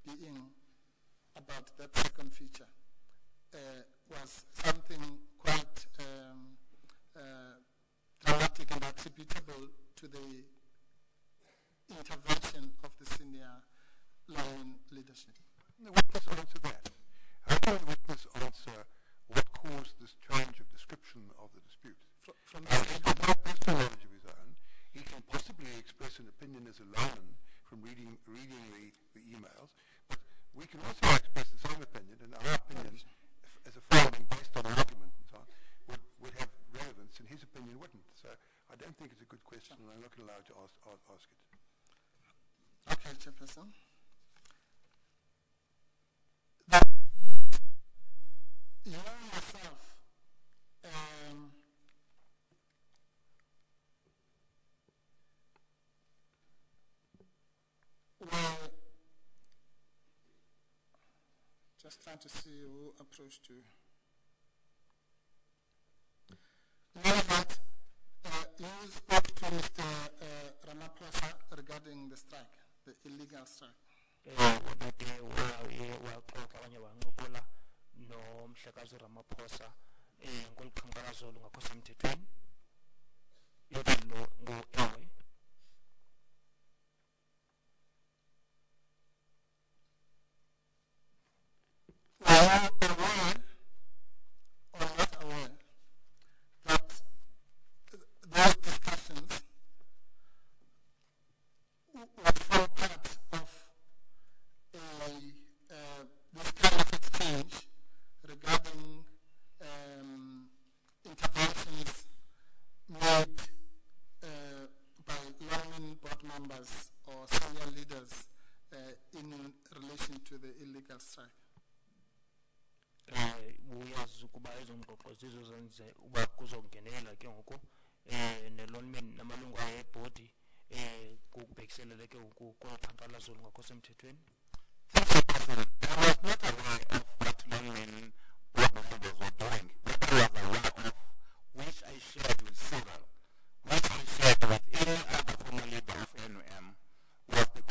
being about that second feature was something quite dramatic and attributable to the intervention of the senior line leadership? Can the witness answer that? How can the witness answer what caused this change of description of the dispute? He's got no personal knowledge of his own. He can possibly express an opinion as a layman from reading the emails, but we can also express the same opinion, and our opinion as a framing based on argument and so on would have relevance, and his opinion wouldn't. So I don't think it's a good question, and I'm not allowed to ask it. Okay, Chairperson. You yourself were just trying to see who approached you. In any event, you spoke to Mr. Ramaphosa regarding the strike, the illegal strike. Nomhlekazi Ramaphosa ngoluqhankqalazo lungakho semthethweni yodwa ngu-ewe. Are you aware or not aware that those discussions would form part of this kind of exchange regarding interventions made by longing board members or senior leaders in relation to the illegal strike? Uyazi ukuba ezo ngxoxo zizo zenze uba kuzongenela ke ngoku nelonmen namalungu ebhodi kukubhekiselele ke ngoku koloqhankqalazo lungakho semthethweni. I was not aware of what longmen board members were doing. What I was aware of, which I shared with Cyril, which I shared with any other former leader of NUM, was the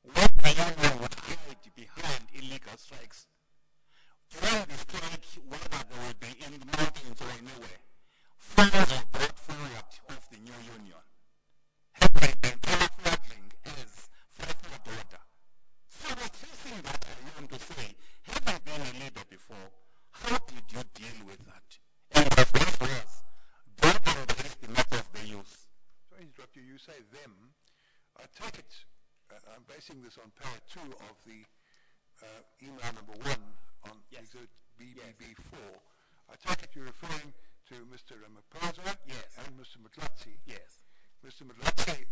what the union would hide behind illegal strikes. During the strike, whether they will be in the mountains or anywhere, funds were brought forward of the new union. Have they been camouflaging as fighting order? So we're tracing that I want to say, having been a leader before, how did you deal with that? And the first was, don't embrace the methods they use. Sorry to interrupt you. You say them. I take it, I'm basing this on para 2 of the email number 1 on exhibit BBB4. I take it you're referring to Mr. Ramaphosa and Mr. Mtlatsi. Yes. Mr. Mtlatsi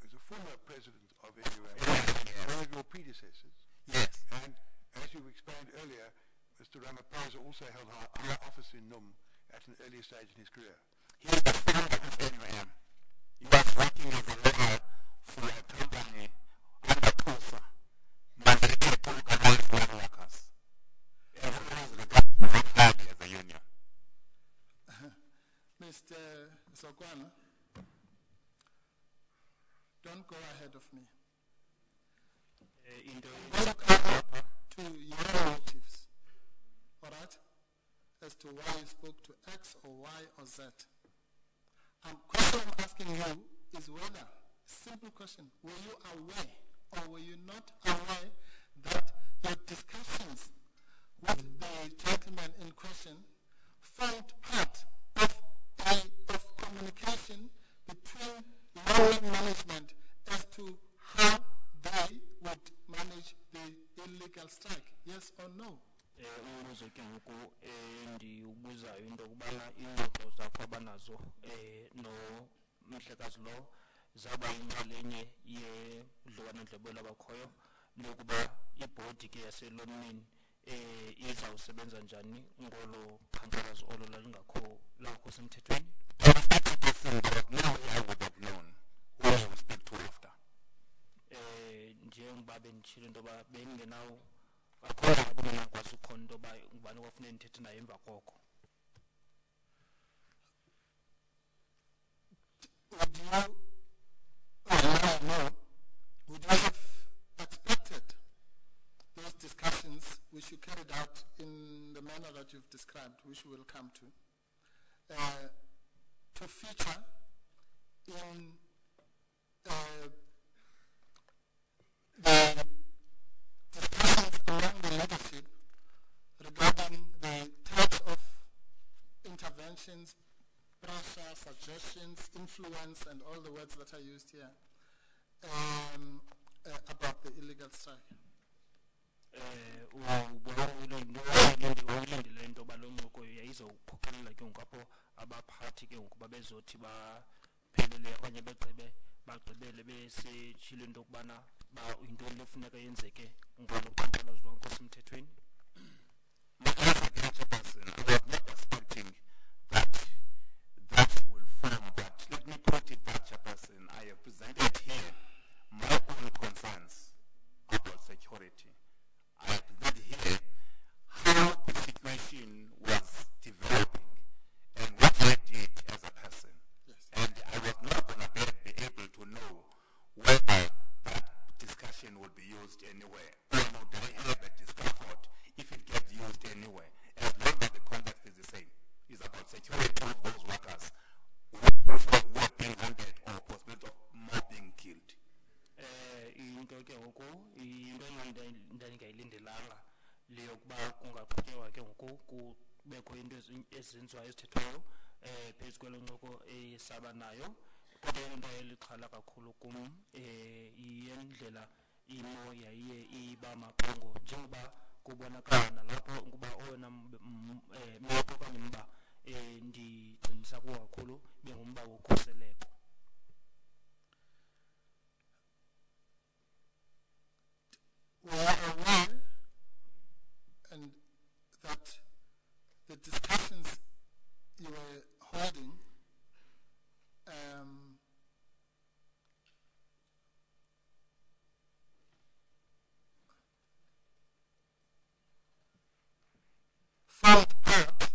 is a former president of NUA, one of your predecessors. Yes. And as you explained earlier, Mr. Ramaphosa also held high office in NUM at an early stage in his career. He is the founder of NUM. He was working as a lawyer for a company under PUSA, mandated to organize land workers. And he was regarded very highly as a union. Mr. Sokwana, don't go ahead of me. Don't come up to your motives, all right, as to why you spoke to X or Y or Z. Question I'm asking you is whether, simple question, were you aware or were you not aware that your discussions with the gentleman in question formed part of communication between union management as to how they would manage the illegal strike, yes or no? Umbuzo ke ngoku endiwubuzayo into yokubana iingxoxo zakho abanazo nomhlekazi lo zaba yinxalenye yedliwano-ndlebelo abakhoyo lokuba ibhodi ke yaselomini izawusebenza njani ngolo qhankqalazo olo lalingakho semthethweni. Now I would have known who I would speak to after. Njengoba benditshilo into yoba bengenawo akho ngabo mina ngikwazi ukhona into yoba ngubani kwafuneka ndithethe naye emva koko. Would you have expected those discussions which you carried out in the manner that you've described, which we will come to feature in the discussions among the leadership regarding the types of interventions, pressure, suggestions, influence, and all the words that are used here about the illegal strike? Uyilindile into yoba lo ncoko yayizawukhokelela ke ngoku apho abaphathi ke ngoku babezothi baphelele okanye bagqibele besetshile into yokubana yintoni lefuneka yenzeke ngolo qhankqalazo lwangekho semthethweni. I was not expecting that will form, but let me put it that, Chairperson, I have presented here my own concerns about security. I have presented here how the situation was developing and what I did as a person. Yes. And I was not going to be able to know whether that discussion will be used anywhere or not. I have a discomfort if it gets used anywhere, as long as the context is the same. It's about security of those workers who are being hunted or possibility of more being killed. Into ke ngoku into ndandingayilindelanga le yokuba kungaqhutywa ke ngoku kubekho into ezenziwayo ezithethwayo phezu kwelo ncoko esaba nayo, kodwa into elixhala kakhulu kum yindlela imo yayiye iba maqongo njengoba kubonakala nalapho ukuba owona meko okanye mba ndigcinisa kuwo kakhulu bengumba wokhuseleko. We are aware and that the discussions you were holding formed part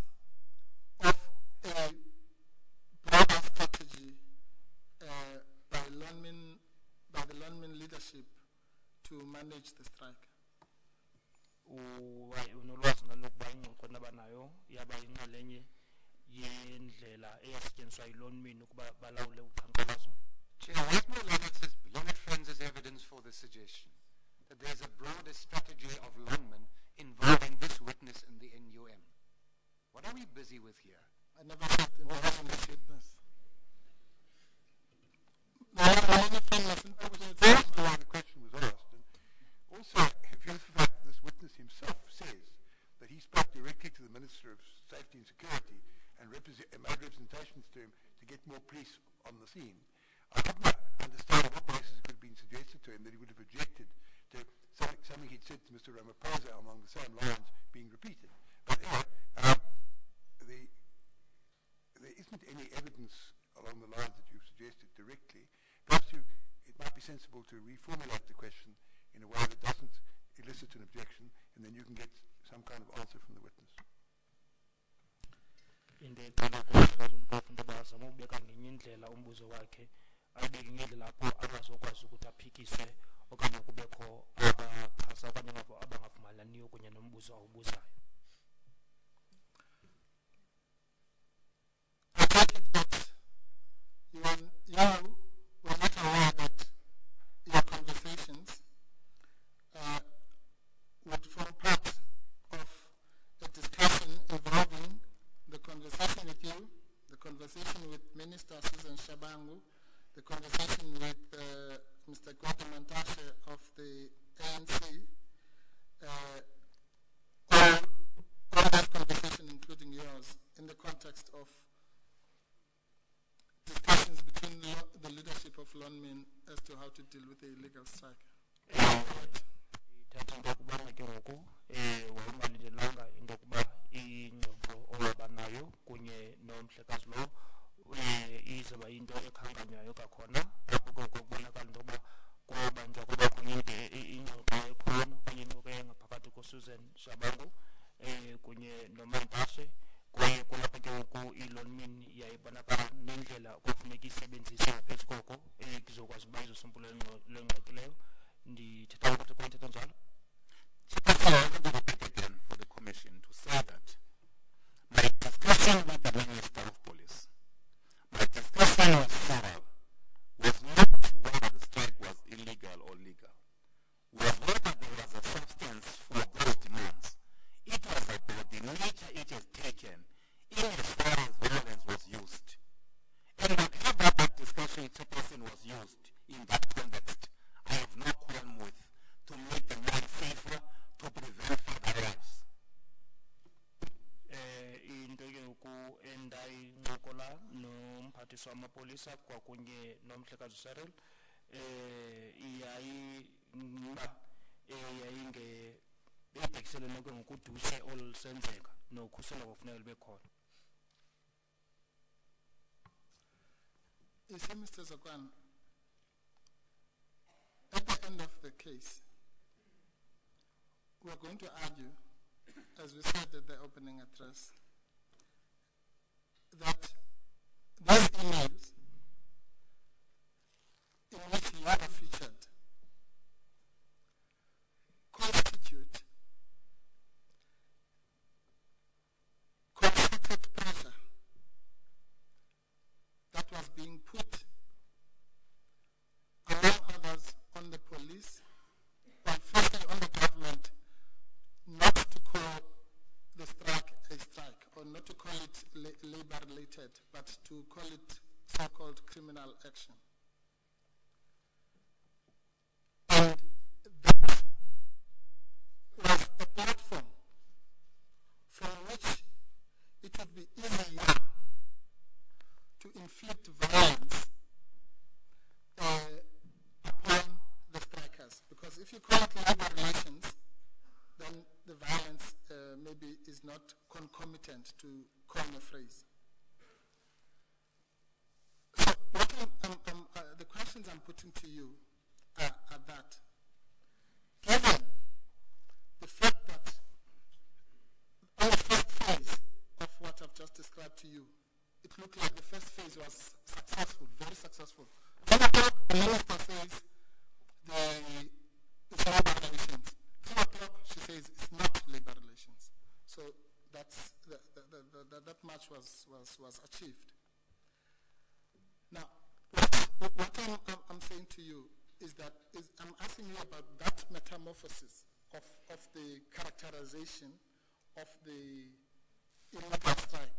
of a broader strategy to manage the strike. unolwazi nalokuba ingxoxo nabanayo yaba inxalenye yendlela eyasetyenziswa yilonmini ukuba balawule uqhankqalazo. Chair, Westmore Leonard Friends is evidence for this suggestion, that there's a broader strategy of longmen involving this witness in the NUM. What are we busy with here? I never said involving this witness. That's why the question was asked. And also, if you look at the fact that this witness himself says that he spoke directly to the Minister of Safety and Security and made representations to him to get more police on the scene, I don't understand on what basis it could have been suggested to him that he would have objected to something he'd said to Mr. Ramaphosa along the same lines being repeated. But anyway, there isn't any evidence along the lines that you've suggested directly. Perhaps it might be sensible to reformulate the question in a way that doesn't elicit an objection, and then you can get some kind of answer from the witness. Into ecela ukuzifunda into bazama ukubeka ngenye indlela umbuzo wakhe ayibeke ngendlela apho angazokwazi ukuthi aphikiswe okanye kubekho abachasa okanye abangavumelaniyo kunye nombuzo awubuzayo. I take it that you were not aware that your conversations would form part of a discussion involving the conversation with you, the conversation with Minister Susan Shabangu, the conversation with Mr. Guadamantashe of the ANC, all that conversation, including yours, in the context of discussions between the leadership of Lonmin as to how to deal with the illegal strike. Ithatha into yokubana ke ngoku wawungalindelanga into yokuba ingxoxo olabanayo kunye nomhlekazi lo izaba into ekhanganyayo kakhona apho koko kubonakala into yokuba kubanjwa kuba kunye ingxoxo ekhona kunye ingxoxo engaphakathi koSusan Shabangu kunye noMantashe kwaye kulapho ke ngoku ilonmin yayibonakala nendlela kufuneka isebenzise ngaphezu koko kuzokwazi uba izosombulula le ngxoxo leyo. Ndithetha ukuthi kwayithetha njalo. Chairperson, I want to repeat again for the Commission to say that my discussion with the Minister of Police, my discussion with Farrell, was not whether the strike was illegal or legal, was whether there was a substance for those demands. It was about the nature it has taken in as far as violence was used. And whatever that discussion chairperson was used in that context, I have no qualm with to make the man safer, to prevent further lives. Into ke ngoku endayincokola nomphathiswa wamapolisa kwakunye nomhlekazi uSarel yayibhekiselene ke ngokudushe olusenzeka nokhuseleko kufuneka libe khona. You see, Mr. Zakwan, at the end of the case, we're going to argue, as we said at the opening address, that these emails in which you are featured constitute concerted pressure that was being put, among others, on the police, and firstly on the government, not to call the strike a strike, or not to call it labor-related, but to call it so-called criminal action. And that was a platform from which it would be easier to inflict violence upon the strikers. Because if you call it labor relations, then the violence maybe is not concomitant, to coin a phrase. So what the questions I'm putting to you are that, given the fact that on the first phase of what I've just described to you, it looked like the first phase was successful, very successful. Then the minister says the labor relations. 2 o'clock, she says it's not labor relations. So that's that much was achieved. Now, what I'm saying to you is that I'm asking you about that metamorphosis of the characterization of the illegal strike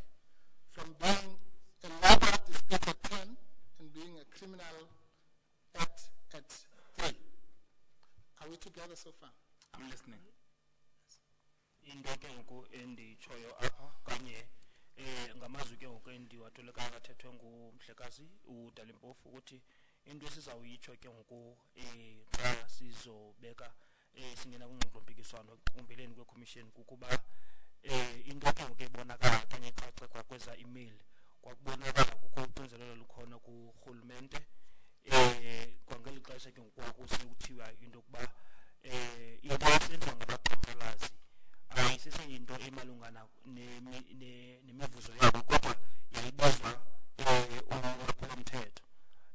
from being a labor dispute at 10 and being a criminal act at 3. Are we together so far? I'm listening. into ke ngoku enditshoyo apha kanye ngamazwi ke ngoku endiwatoleka akathethwe ngumhlekazi uDalimpofu ukuthi into esizawuyitsho ke ngoku xa sizobeka singena kwingxoxo-mpikiswano ekuqumbeleni kwekhomishini kukuba into ke ngoku ebonakala kanye xa kweza imeyili kwakubonakala kukho uxinzelelo lukhona kurhulumente kwangeli xesha ke ngoku kwakusekuthiwa into yokuba into esenziwa ngabaqhankqalazi ayiseseyinto emalungana nemivuzo yabo kodwa yayibizwa ulwaphulomthetho.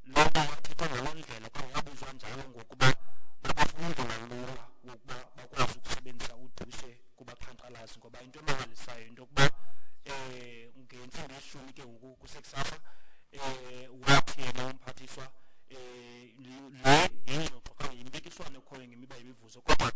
Loo nto yathethwa ngaloo ndlela kwaye yabizwa njalo ngokuba babafuna indlela lula wokuba bakwazi ukusebenzisa uduse kubaqhankqalazi ngoba into emangalisayo into yokuba ngentsimbi yeshumi ke ngoku kusekusasa wathi yena umphathiswa le yingxoxo okanye yimpikiswano ekhoyo ngemiba yemivuzo kodwa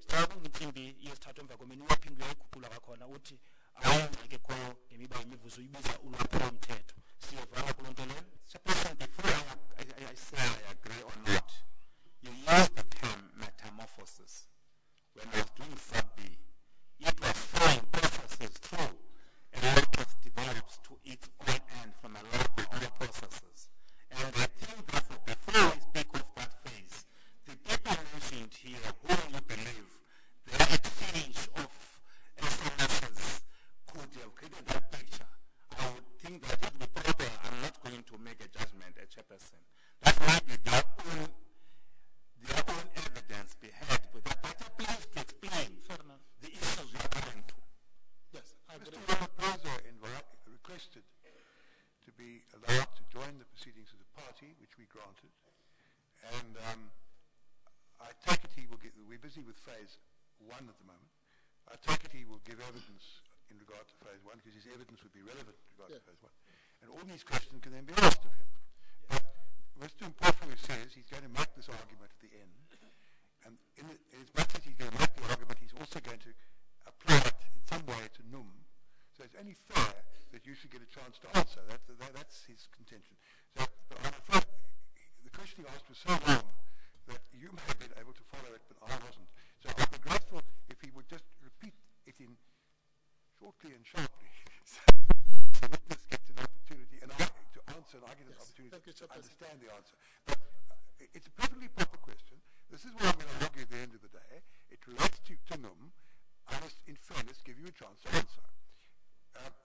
xa kungintsimbi yesithathu emva kwemini uyaphinde uyayikhuphula kwakhona uthi awuyingxaki ekhoyo ngemiba yemivuzo uyibiza ulwaphulomthetho. Siyavana kuloo nto leyo? Chairperson, before I say I agree or not, you used the term metamorphosis. When I was doing sub B, it was showing processes through a lot develops to its own end from a lot of other processes. And I think therefore, before we speak of that phase, the people mentioned here, whom you believe their exchange of SMSs could have created that picture, I would think that it would be proper. I'm not going to make a judgment, a chairperson. That might be their own evidence behind, but better please to explain the issues you are going to. Yes, I agree. Mr. Ramaphosa requested to be allowed to join the proceedings as a party, which we granted. And I take it he will get, we're busy with phase 1 at the moment. I take it he will give evidence in regard to phase 1 because his evidence would be relevant in regard to phase 1. And all these questions can then be asked of him. But Mr. Mpofu says he's going to make this argument at the end. And in as much as he's going to make the argument, he's also going to apply it in some way to NUM. So it's only fair that you should get a chance to answer. That's his contention. So I'm afraid the question he asked was so long that you may have been able to follow it, but I wasn't. So I'd be grateful if he would just repeat it in shortly and sharply. So the witness gets an opportunity and I to answer, and I get an opportunity to understand the answer. But it's a perfectly proper question. This is what I'm going to argue at the end of the day. It relates to NUM. I must, in fairness, give you a chance to answer.